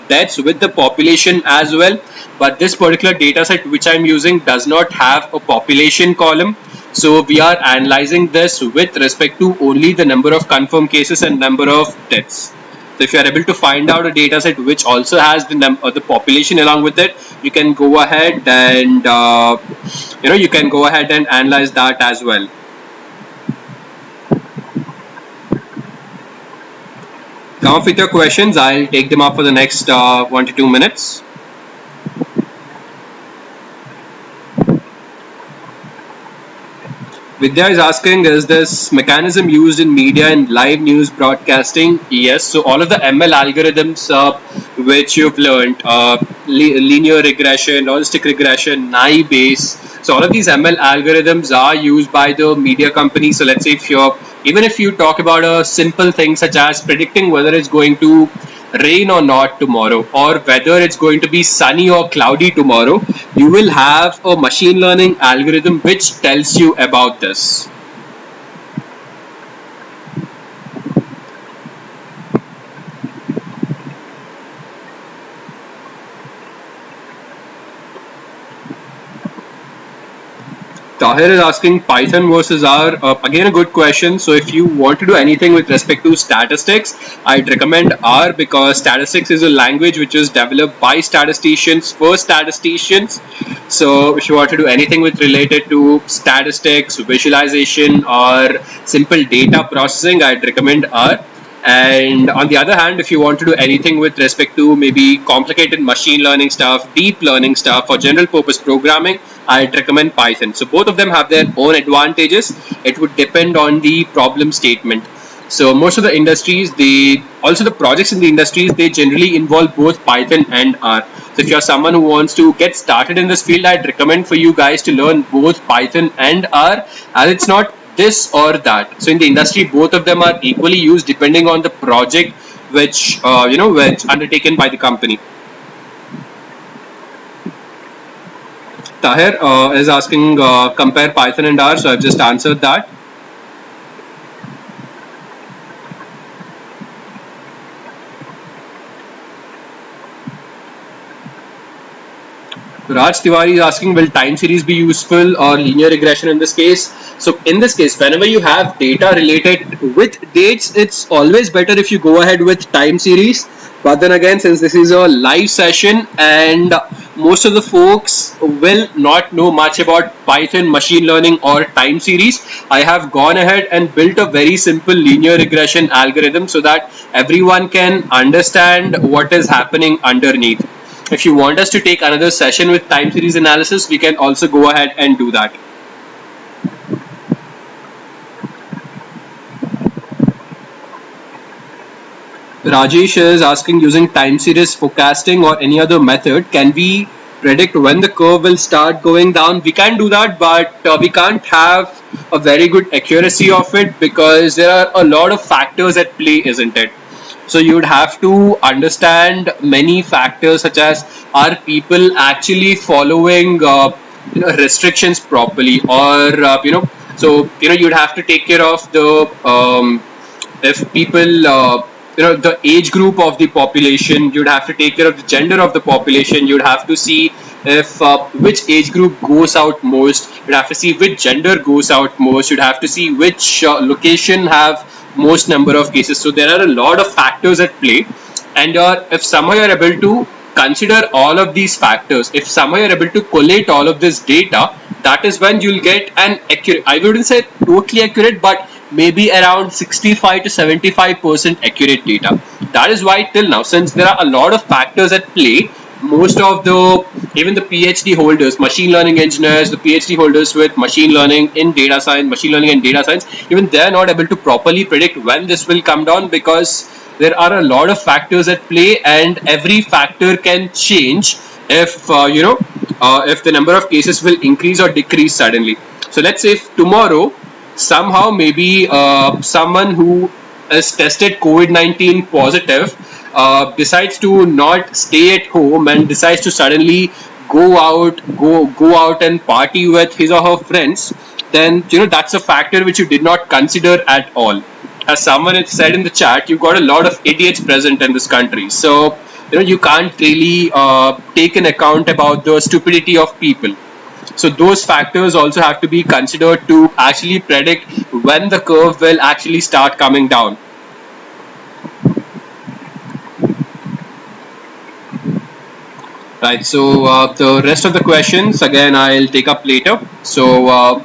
deaths with the population as well. But this particular data set which I'm using does not have a population column. So we are analyzing this with respect to only the number of confirmed cases and number of deaths. So if you are able to find out a data set which also has the population along with it, you can go ahead and you can go ahead and analyze that as well. Come up with your questions. I'll take them up for the next 1 to 2 minutes. Vidya is asking, is this mechanism used in media and live news broadcasting? Yes. So all of the ML algorithms which you've learned, linear regression, logistic regression, Naive Bayes. So all of these ML algorithms are used by the media companies. So let's say even if you talk about a simple thing such as predicting whether it's going to rain or not tomorrow, or whether it's going to be sunny or cloudy tomorrow, you will have a machine learning algorithm which tells you about this. Tahir is asking, Python versus R. Again, a good question. So if you want to do anything with respect to statistics, I'd recommend R, because statistics is a language which is developed by statisticians for statisticians. So if you want to do anything with related to statistics, visualization, or simple data processing, I'd recommend R. And on the other hand, if you want to do anything with respect to maybe complicated machine learning stuff, deep learning stuff, or general purpose programming, I'd recommend Python. So both of them have their own advantages. It would depend on the problem statement. So most of the industries, the projects in the industries, they generally involve both Python and R. So if you're someone who wants to get started in this field, I'd recommend for you guys to learn both Python and R, as it's not this or that. So in the industry, both of them are equally used depending on the project which which undertaken by the company. Tahir is asking, compare Python and R. So I've just answered that. Raj Tiwari is asking, will time series be useful or linear regression in this case? So in this case, whenever you have data related with dates, it's always better if you go ahead with time series. But then again, since this is a live session and most of the folks will not know much about Python, machine learning or time series, I have gone ahead and built a very simple linear regression algorithm so that everyone can understand what is happening underneath. If you want us to take another session with time series analysis, we can also go ahead and do that. Rajesh is asking, using time series forecasting or any other method, can we predict when the curve will start going down? We can do that, but we can't have a very good accuracy of it because there are a lot of factors at play, isn't it? So you would have to understand many factors such as, are people actually following restrictions properly, or so you'd have to take care of the if people the age group of the population. You'd have to take care of the gender of the population. You'd have to see if which age group goes out most. You'd have to see which gender goes out most. You'd have to see which location have most number of cases. So there are a lot of factors at play, and if somehow you're able to consider all of these factors, if somehow you're able to collate all of this data, that is when you'll get an accurate, I wouldn't say totally accurate, but maybe around 65 to 75% accurate data. That is why till now, since there are a lot of factors at play, most of the, even the PhD holders, machine learning engineers, the PhD holders with machine learning in data science, machine learning and data science, even they're not able to properly predict when this will come down, because there are a lot of factors at play and every factor can change if if the number of cases will increase or decrease suddenly. So let's say if tomorrow somehow maybe someone who is tested COVID-19 positive decides to not stay at home and decides to suddenly go out and party with his or her friends, then that's a factor which you did not consider at all. As someone had said in the chat, you've got a lot of idiots present in this country, so you can't really take an account about the stupidity of people. So those factors also have to be considered to actually predict when the curve will actually start coming down. Right, so the rest of the questions again I'll take up later. So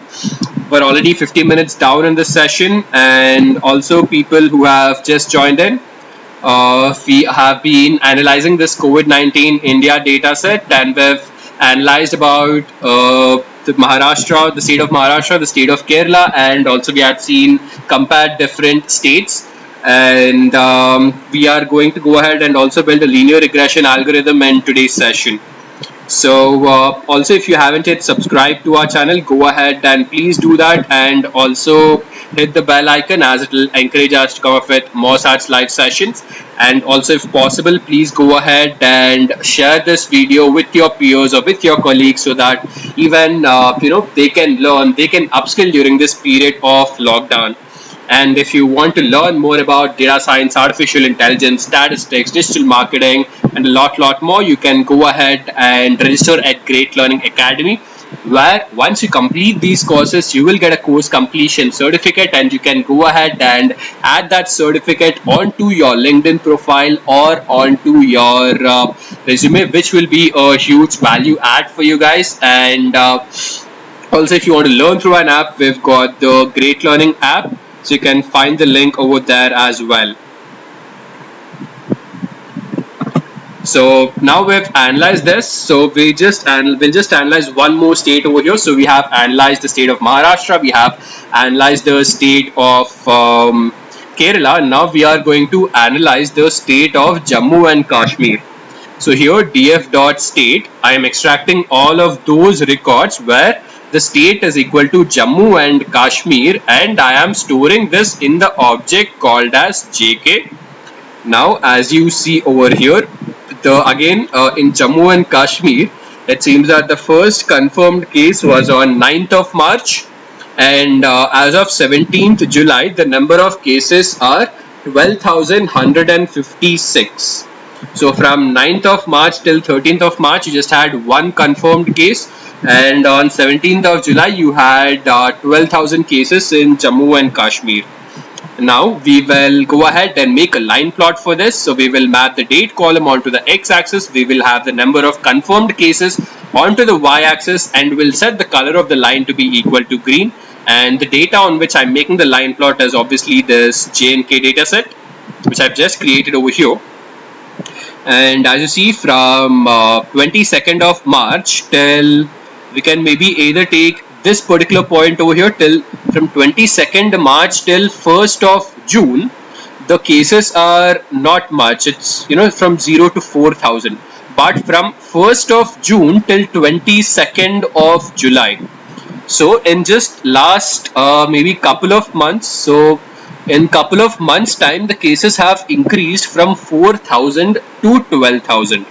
we're already 50 minutes down in this session, and also people who have just joined in, we have been analyzing this COVID-19 India data set, and we've analyzed about the Maharashtra, the state of Maharashtra, the state of Kerala, and also we had seen compared different states. And we are going to go ahead and also build a linear regression algorithm in today's session. So also, if you haven't yet subscribed to our channel, go ahead and please do that, and also hit the bell icon, as it will encourage us to come up with more such live sessions. And also, if possible, please go ahead and share this video with your peers or with your colleagues, so that even they can learn, they can upskill during this period of lockdown. And if you want to learn more about data science, artificial intelligence, statistics, digital marketing, and a lot more, you can go ahead and register at Great Learning Academy, where once you complete these courses, you will get a course completion certificate, and you can go ahead and add that certificate onto your LinkedIn profile or onto your resume, which will be a huge value add for you guys. And also, if you want to learn through an app, we've got the Great Learning app. So you can find the link over there as well. So now we've analyzed this. So we'll just analyze one more state over here. So we have analyzed the state of Maharashtra. We have analyzed the state of Kerala. Now we are going to analyze the state of Jammu and Kashmir. So here df.state, I am extracting all of those records where the state is equal to Jammu and Kashmir, and I am storing this in the object called as JK. Now, as you see over here, in Jammu and Kashmir, it seems that the first confirmed case was on 9th of March, and as of 17th July, the number of cases are 12,156. So from 9th of March till 13th of March, you just had one confirmed case, and on 17th of July, you had 12,000 cases in Jammu and Kashmir. Now we will go ahead and make a line plot for this. So we will map the date column onto the x-axis. We will have the number of confirmed cases onto the y-axis, and we'll set the color of the line to be equal to green. And the data on which I'm making the line plot is obviously this J&K data set, which I've just created over here. And as you see, from 22nd of March till, we can maybe either take this particular point over here till from 22nd March till 1st of June, the cases are not much. It's, from 0 to 4,000. But from 1st of June till 22nd of July. So in just last maybe couple of months, so in couple of months time, the cases have increased from 4,000 to 12,000.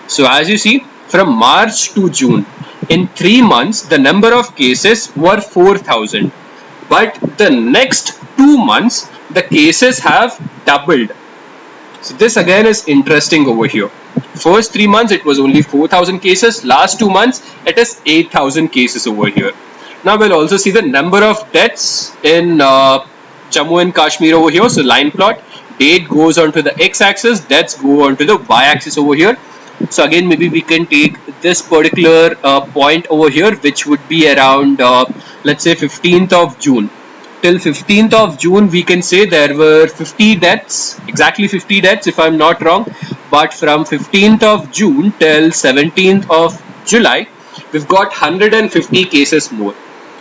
So as you see, from March to June, in 3 months, the number of cases were 4,000. But the next 2 months, the cases have doubled. So this again is interesting over here. First 3 months, it was only 4,000 cases. Last 2 months, it is 8,000 cases over here. Now we'll also see the number of deaths in Jammu and Kashmir over here. So line plot, date goes onto the x-axis, deaths go onto the y-axis over here. So again, maybe we can take this particular point over here, which would be around, let's say 15th of June. Till 15th of June, we can say there were 50 deaths, exactly 50 deaths if I'm not wrong. But from 15th of June till 17th of July, we've got 150 cases more.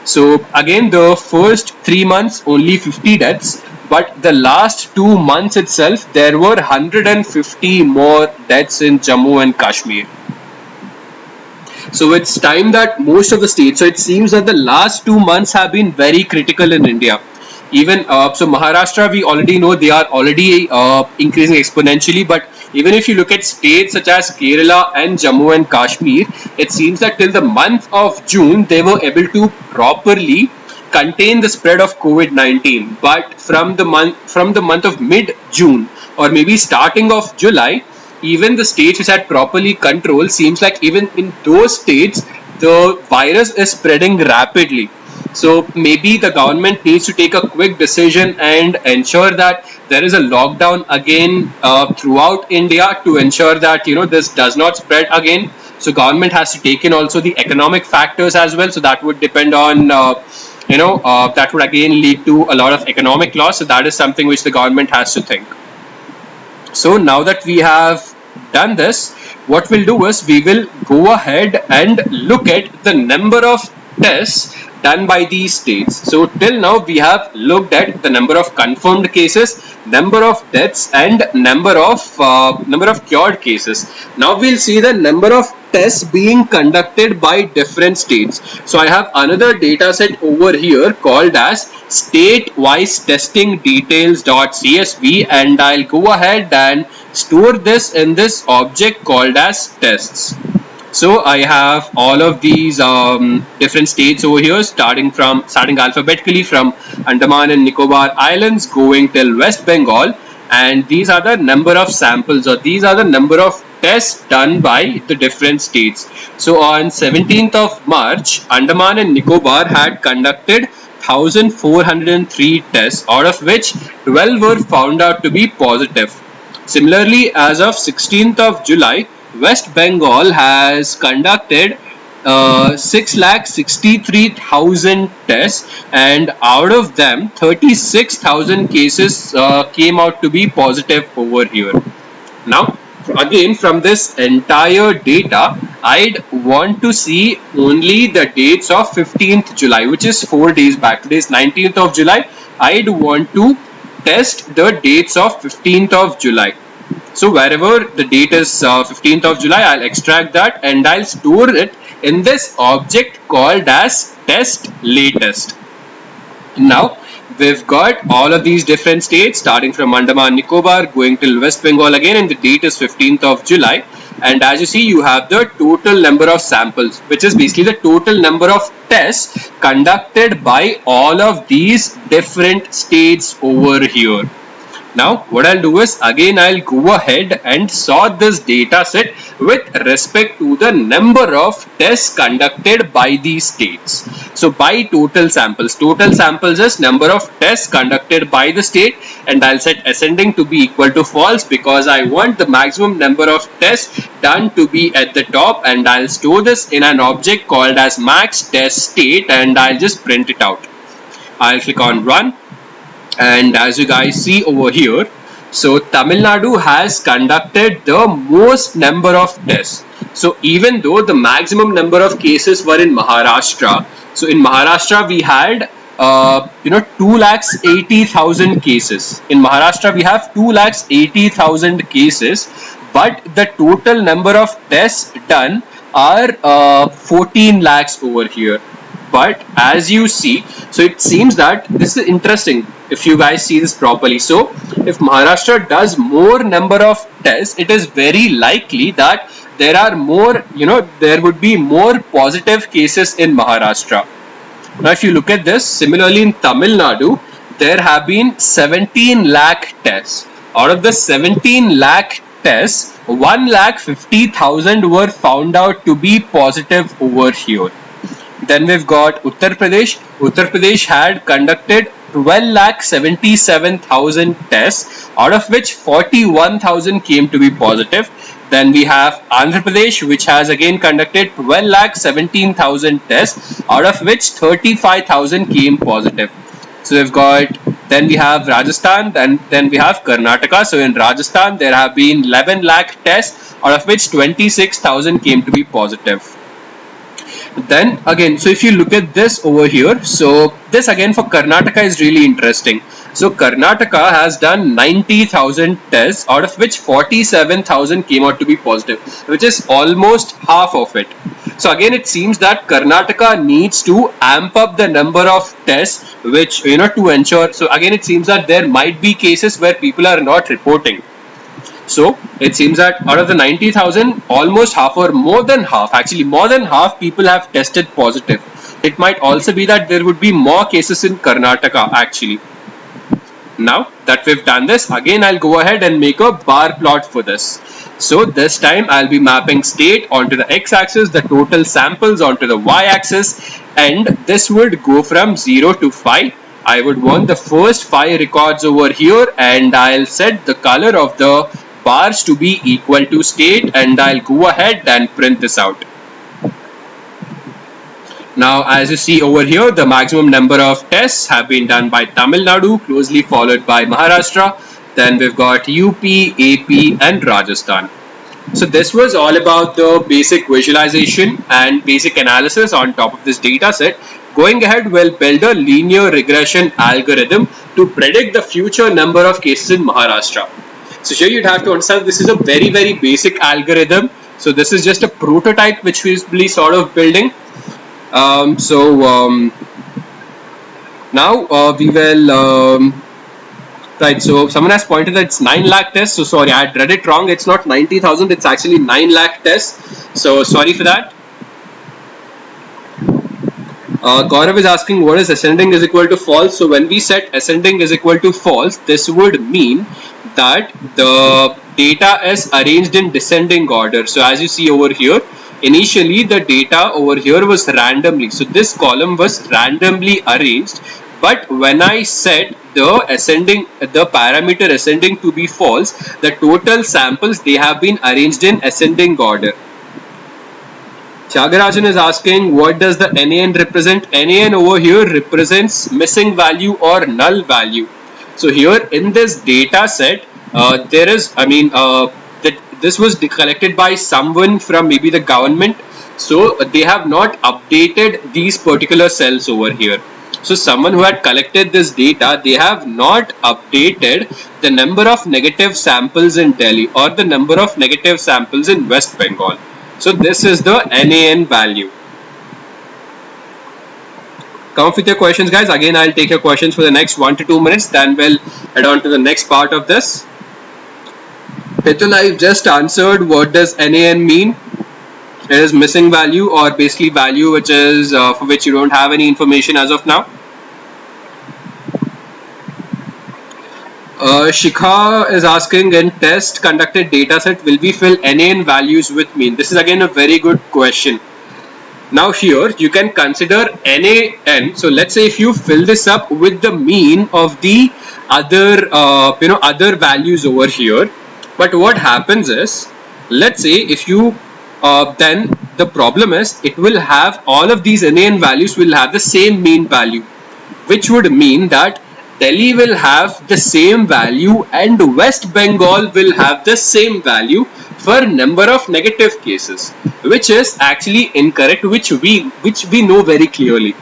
So again, the first 3 months, only 50 deaths. But the last 2 months itself, there were 150 more deaths in Jammu and Kashmir. So it's time that most of the states, so it seems that the last 2 months have been very critical in India. Even so Maharashtra, we already know they are already increasing exponentially, but even if you look at states such as Kerala and Jammu and Kashmir, it seems that till the month of June, they were able to properly contain the spread of COVID-19. But from the month of mid-June or maybe starting of July, even the states which had properly controlled, seems like even in those states, the virus is spreading rapidly. So maybe the government needs to take a quick decision and ensure that there is a lockdown again throughout India to ensure that this does not spread again. So government has to take in also the economic factors as well. So that would depend on that would again lead to a lot of economic loss. So that is something which the government has to think. So now that we have done this, what we'll do is we will go ahead and look at the number of tests done by these states. So till now we have looked at the number of confirmed cases, number of deaths, and number of cured cases. Now we'll see the number of tests being conducted by different states. So I have another data set over here called as state-wise testing details.csv, and I'll go ahead and store this in this object called as tests. So I have all of these different states over here, starting alphabetically from Andaman and Nicobar Islands going till West Bengal, and these are the number of samples, or these are the number of tests done by the different states. So on 17th of March, Andaman and Nicobar had conducted 1,403 tests, out of which 12 were found out to be positive. Similarly, as of 16th of July, West Bengal has conducted 6,63,000 tests, and out of them 36,000 cases came out to be positive over here. Now again, from this entire data, I'd want to see only the dates of 15th July, which is 4 days back. Today is 19th of July. I'd want to test the dates of 15th of July. So wherever the date is 15th of July, I'll extract that and I'll store it in this object called as test latest. Now we've got all of these different states starting from Andaman Nicobar going till West Bengal again, and the date is 15th of July. And as you see, you have the total number of samples, which is basically the total number of tests conducted by all of these different states over here. Now what I'll do is again I'll go ahead and sort this data set with respect to the number of tests conducted by these states. So by total samples is number of tests conducted by the state, and I'll set ascending to be equal to false because I want the maximum number of tests done to be at the top, and I'll store this in an object called as max test state, and I'll just print it out. I'll click on run. And as you guys see over here, so Tamil Nadu has conducted the most number of tests. So even though the maximum number of cases were in Maharashtra, so in Maharashtra we had 2,80,000 cases. In Maharashtra we have 2,80,000 cases, but the total number of tests done are 14 lakhs over here. But as you see, so it seems that this is interesting if you guys see this properly. So if Maharashtra does more number of tests, it is very likely that there are more, there would be more positive cases in Maharashtra. Now if you look at this, similarly in Tamil Nadu, there have been 17 lakh tests. Out of the 17 lakh tests, 1,50,000 were found out to be positive over here. Then we've got Uttar Pradesh. Uttar Pradesh had conducted 12,77,000 tests, out of which 41,000 came to be positive. Then we have Andhra Pradesh, which has again conducted 12,17,000 tests, out of which 35,000 came positive. So we've got, then we have Rajasthan, then we have Karnataka. So in Rajasthan, there have been 11 lakh tests, out of which 26,000 came to be positive. Then again, so if you look at this over here, so this again for Karnataka is really interesting. So Karnataka has done 90,000 tests, out of which 47,000 came out to be positive, which is almost half of it. So again, it seems that Karnataka needs to amp up the number of tests, which to ensure. So again, it seems that there might be cases where people are not reporting. So it seems that out of the 90,000, almost half or more than half, actually more than half people have tested positive. It might also be that there would be more cases in Karnataka actually. Now that we've done this, again I'll go ahead and make a bar plot for this. So this time I'll be mapping state onto the x-axis, the total samples onto the y-axis, and this would go from 0 to 5. I would want the first 5 records over here, and I'll set the color of the bars to be equal to state, and I'll go ahead and print this out. Now as you see over here, the maximum number of tests have been done by Tamil Nadu, closely followed by Maharashtra. Then we've got UP, AP and Rajasthan. So this was all about the basic visualization and basic analysis on top of this data set. Going ahead, we'll build a linear regression algorithm to predict the future number of cases in Maharashtra. So here you'd have to understand this is a very, very basic algorithm. So this is just a prototype which we'll be sort of building. Now we will, right, so someone has pointed that it's 9 lakh tests. So sorry, I had read it wrong. It's not 90,000, it's actually 9 lakh tests. So sorry for that. Gaurav is asking what is ascending is equal to false. So when we set ascending is equal to false, this would mean that the data is arranged in descending order. So as you see over here, initially the data over here was randomly. So this column was randomly arranged. But when I set the parameter ascending to be false, the total samples, they have been arranged in ascending order. Tyagarajan is asking what does the NAN represent? NAN over here represents missing value or null value. So here in this data set, there is, that this was collected by someone from maybe the government. So they have not updated these particular cells over here. So someone who had collected this data, they have not updated the number of negative samples in Delhi or the number of negative samples in West Bengal. So this is the NAN value. Come up with your questions, guys. Again, I'll take your questions for the next 1 to 2 minutes. Then we'll head on to the next part of this. Pitul, I just answered what does NAN mean. It is missing value, or basically value which is for which you don't have any information as of now. Shikha is asking, in test conducted dataset, will we fill NaN values with mean? This is again a very good question. Now here you can consider NaN. So let's say if you fill this up with the mean of the other other values over here, but what happens is, let's say if you then the problem is it will have all of these NaN values will have the same mean value, which would mean that Delhi will have the same value and West Bengal will have the same value for number of negative cases, which is actually incorrect, which we know very clearly.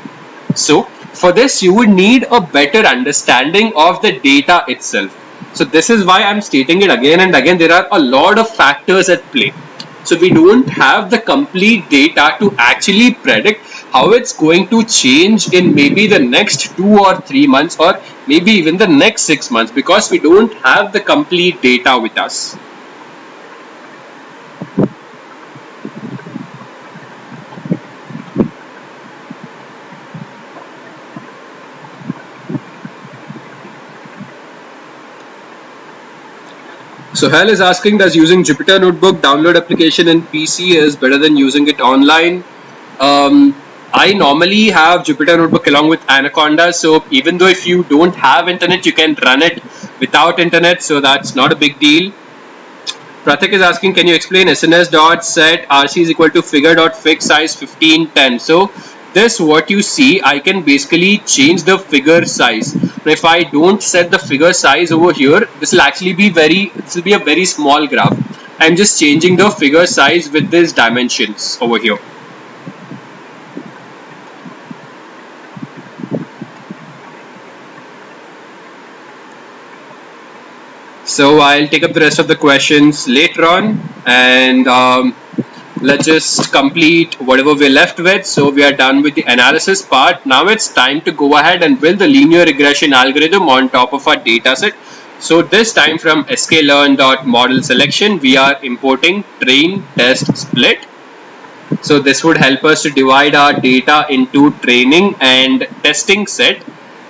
So for this you would need a better understanding of the data itself. So this is why I'm stating it again and again. There are a lot of factors at play. So we don't have the complete data to actually predict how it's going to change in maybe the next 2 or 3 months or maybe even the next 6 months, because we don't have the complete data with us. So Hal is asking, does using Jupyter Notebook download application in PC is better than using it online? I normally have Jupyter Notebook along with Anaconda, so even though if you don't have internet, you can run it without internet, so that's not a big deal. Pratik is asking, can you explain SNS.set RC is equal to figure.fix size 1510? So this, what you see, I can basically change the figure size. Now if I don't set the figure size over here, this will actually be a very small graph. I'm just changing the figure size with these dimensions over here. So I'll take up the rest of the questions later on, and let's just complete whatever we're left with. So we are done with the analysis part. Now it's time to go ahead and build the linear regression algorithm on top of our dataset. So this time from sklearn.model selection, we are importing train test split. So this would help us to divide our data into training and testing set.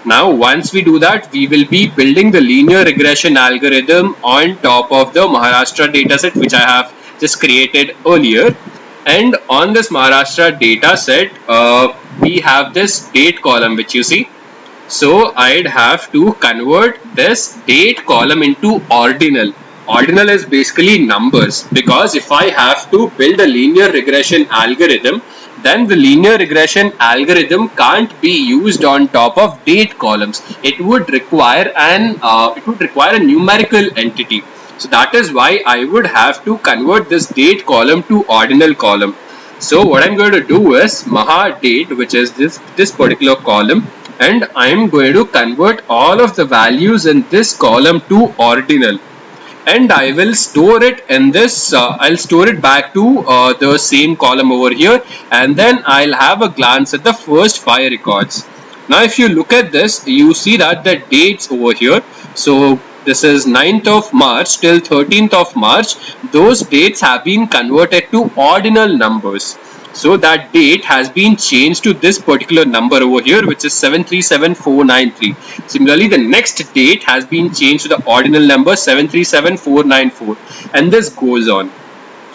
Now once we do that, we will be building the linear regression algorithm on top of the Maharashtra dataset, which I have just created earlier. And on this Maharashtra dataset, we have this date column which you see. So I'd have to convert this date column into ordinal. Ordinal is basically numbers, because if I have to build a linear regression algorithm, then the linear regression algorithm can't be used on top of date columns. It would require a numerical entity. So that is why I would have to convert this date column to ordinal column. So what I'm going to do is Maha date, which is this particular column, and I'm going to convert all of the values in this column to ordinal. And I will store it in this, I'll store it back to the same column over here, and then I'll have a glance at the first 5 records. Now if you look at this, you see that the dates over here, so this is 9th of March till 13th of March, those dates have been converted to ordinal numbers. So that date has been changed to this particular number over here, which is 737493. Similarly, the next date has been changed to the ordinal number 737494, and this goes on.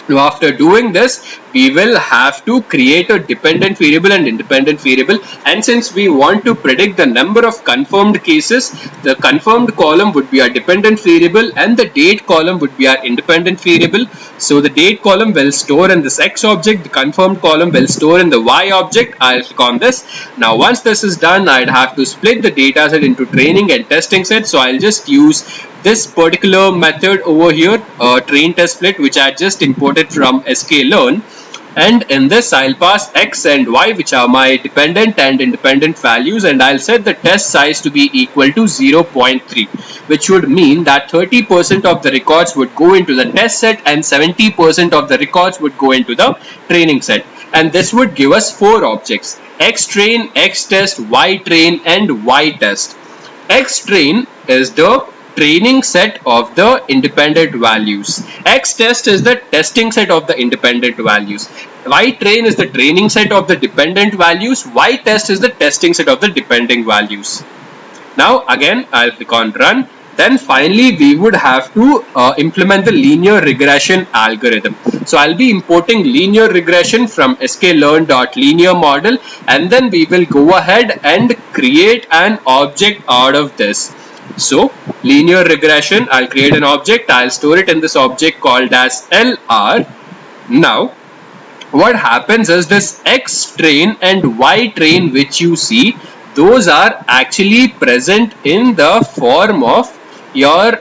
Now after doing this, we will have to create a dependent variable and independent variable, and since we want to predict the number of confirmed cases, the confirmed column would be our dependent variable and the date column would be our independent variable. So the date column will store in this X object, the confirmed column will store in the Y object. I'll click on this. Now once this is done, I'd have to split the data set into training and testing set. So I'll just use this particular method over here, train test split, which I just imported from sklearn. And in this I'll pass X and Y, which are my dependent and independent values, and I'll set the test size to be equal to 0.3, which would mean that 30% of the records would go into the test set and 70% of the records would go into the training set. And this would give us 4 objects: X train, X test, Y train and Y test. X train is the training set of the independent values. X test is the testing set of the independent values. Y train is the training set of the dependent values. Y test is the testing set of the dependent values. Now again, I'll click on run. Then finally we would have to implement the linear regression algorithm. So I'll be importing linear regression from sklearn.linear model, and then we will go ahead and create an object out of this. So linear regression, I'll create an object, I'll store it in this object called as LR. Now what happens is this X train and Y train which you see, those are actually present in the form of your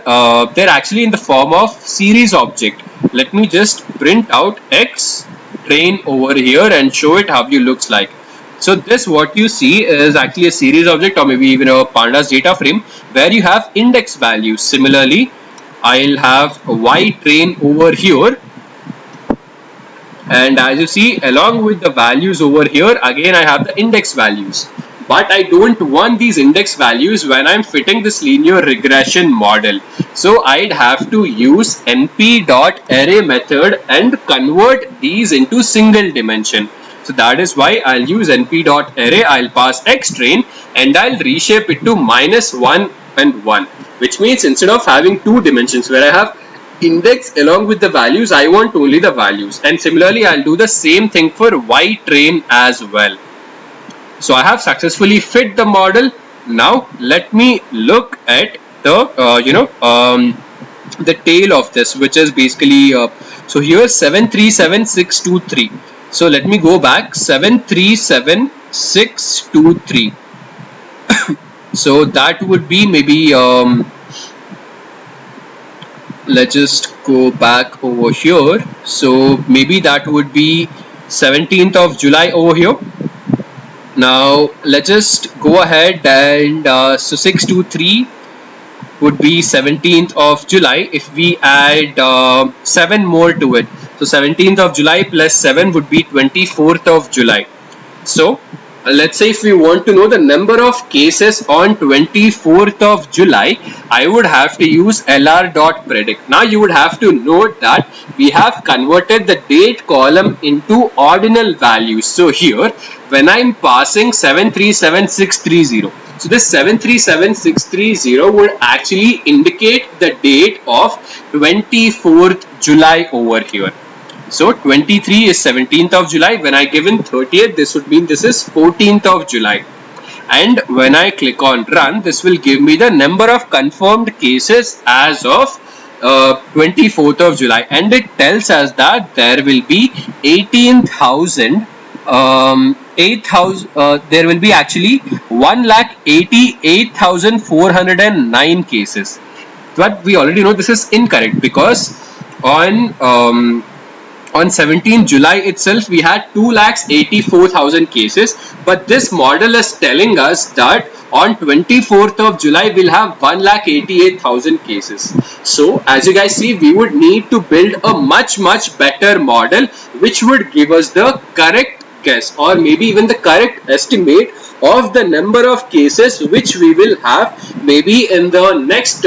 they're actually in the form of series object. Let me just print out X train over here and show it how it looks like. So this what you see is actually a series object, or maybe even a pandas data frame, where you have index values. Similarly, I'll have a Y train over here, and as you see, along with the values over here, again I have the index values. But I don't want these index values when I'm fitting this linear regression model. So I'd have to use np.array method and convert these into single dimension. So that is why I'll use np.array, I'll pass X train, and I'll reshape it to -1 and 1, which means instead of having 2 dimensions where I have index along with the values, I want only the values. And similarly, I'll do the same thing for Y train as well. So I have successfully fit the model. Now let me look at the the tail of this, which is basically so here 737623. So let me go back, 737623. So that would be maybe let's just go back over here. So maybe that would be 17th of July over here. Now let's just go ahead and so 623 would be 17th of July if we add 7 more to it. So 17th of July plus 7 would be 24th of July. So let's say if we want to know the number of cases on 24th of July, I would have to use lr.predict. Now you would have to note that we have converted the date column into ordinal values. So here when I'm passing 737630, so this 737630 would actually indicate the date of 24th July over here. So 23 is 17th of July. When I give in 30th, this would mean this is 14th of July. And when I click on run, this will give me the number of confirmed cases as of 24th of July. And it tells us that there will be there will be actually 1,88,409 cases. But we already know this is incorrect, because on 17th July itself we had 2,84,000 cases, but this model is telling us that on 24th of July we'll have 1,88,000 cases. So as you guys see, we would need to build a much better model which would give us the correct guess, or maybe even the correct estimate of the number of cases which we will have maybe in the next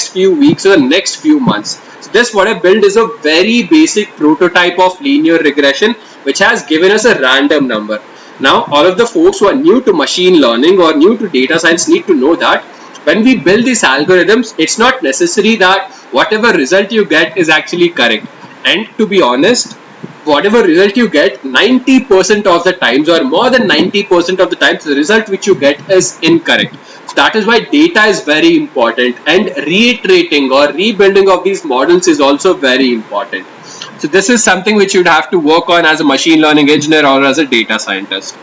few weeks or next few months. So this what I built is a very basic prototype of linear regression which has given us a random number. Now all of the folks who are new to machine learning or new to data science need to know that when we build these algorithms, it's not necessary that whatever result you get is actually correct. And to be honest, whatever result you get, 90% of the times or more than 90% of the times, the result which you get is incorrect. So that is why data is very important, and reiterating or rebuilding of these models is also very important. So this is something which you'd have to work on as a machine learning engineer or as a data scientist.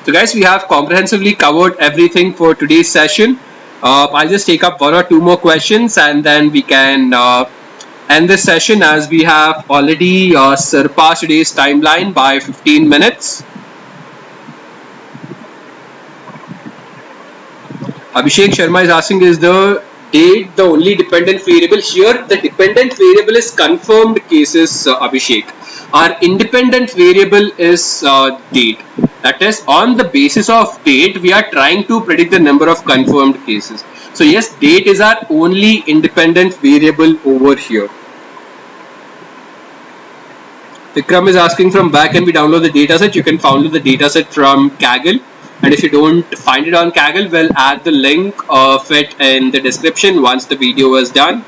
So guys, we have comprehensively covered everything for today's session. I'll just take up 1 or 2 more questions and then we can end this session, as we have already surpassed today's timeline by 15 minutes. Abhishek Sharma is asking, is the date the only dependent variable? Here the dependent variable is confirmed cases, Abhishek. Our independent variable is date. That is, on the basis of date we are trying to predict the number of confirmed cases. So yes, date is our only independent variable over here. Vikram is asking, from where can we download the dataset? You can download the dataset from Kaggle. And if you don't find it on Kaggle, we'll add the link of it in the description once the video is done.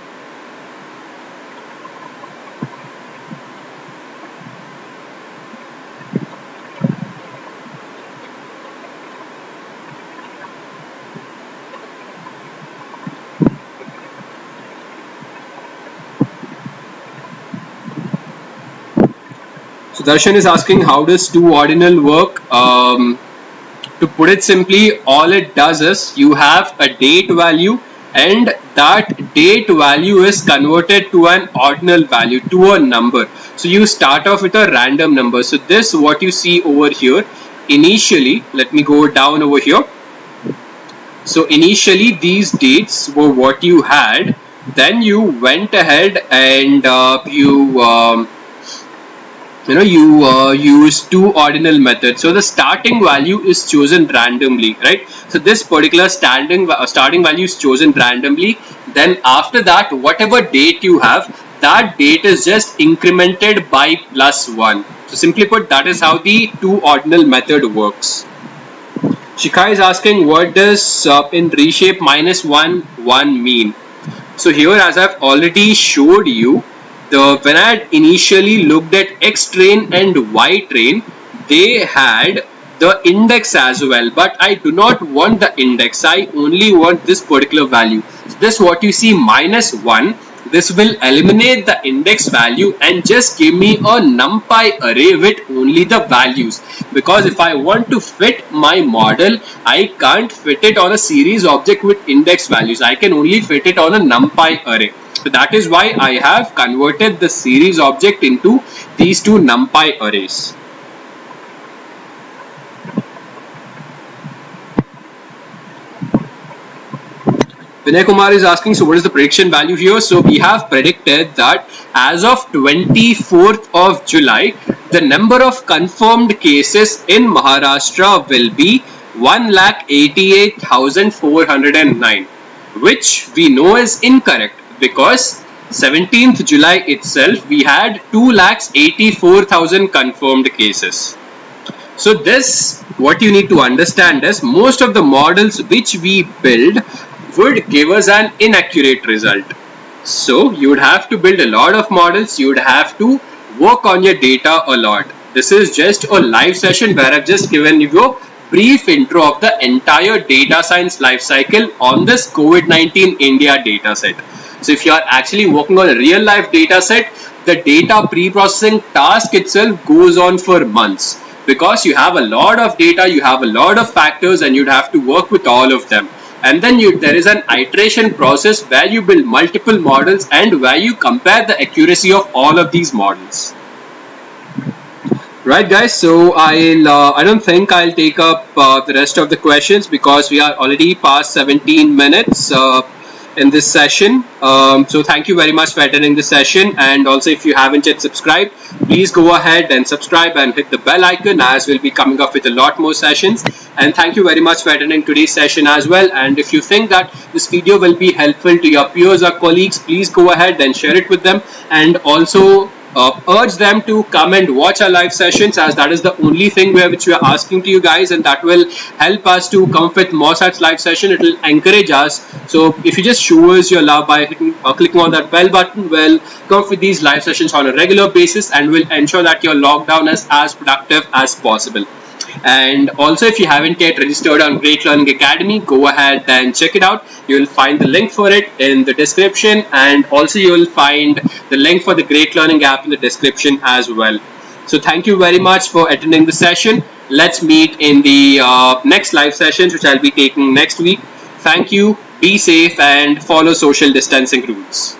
So Darshan is asking, how does 2ordinal work? To put it simply, all it does is you have a date value, and that date value is converted to an ordinal value, to a number. So you start off with a random number. So this, what you see over here, initially, let me go down over here. So initially these dates were what you had. Then you went ahead and you use 2ordinal method. So the starting value is chosen randomly, right? So this particular starting value is chosen randomly. Then after that, whatever date you have, that date is just incremented by +1. So simply put, that is how the 2ordinal method works. Shikha is asking, what does in reshape -1 mean? So here, as I've already showed you, when I had initially looked at X train and Y train, they had the index as well, but I do not want the index. I only want this particular value. So this, what you see, -1, this will eliminate the index value and just give me a numpy array with only the values. Because if I want to fit my model, I can't fit it on a series object with index values. I can only fit it on a numpy array. So that is why I have converted the series object into these two numpy arrays. Vinay Kumar is asking, so what is the prediction value here? So we have predicted that as of 24th of July, the number of confirmed cases in Maharashtra will be 1,88,409, which we know is incorrect, because 17th July itself we had 2,84,000 confirmed cases. So this, what you need to understand is, most of the models which we build would give us an inaccurate result. So you would have to build a lot of models, you would have to work on your data a lot. This is just a live session where I've just given you a brief intro of the entire data science life cycle on this COVID-19 India dataset. So if you are actually working on a real life data set, the data pre-processing task itself goes on for months, because you have a lot of data, you have a lot of factors, and you'd have to work with all of them. And then there is an iteration process where you build multiple models and where you compare the accuracy of all of these models. Right, guys, so I don't think I'll take up the rest of the questions, because we are already past 17 minutes in this session. So thank you very much for attending this session, and also if you haven't yet subscribed, please go ahead and subscribe and hit the bell icon, as we'll be coming up with a lot more sessions. And thank you very much for attending today's session as well. And if you think that this video will be helpful to your peers or colleagues, please go ahead and share it with them, and also urge them to come and watch our live sessions, as that is the only thing which we are asking to you guys, and that will help us to come up with more such live session. It will encourage us. So if you just show us your love by clicking on that bell button, we'll come up with these live sessions on a regular basis, and will ensure that your lockdown is as productive as possible. And also, if you haven't yet registered on Great Learning Academy, go ahead and check it out. You will find the link for it in the description, and also you will find the link for the Great Learning app in the description as well. So thank you very much for attending the session. Let's meet in the next live sessions, which I'll be taking next week. Thank you, be safe, and follow social distancing rules.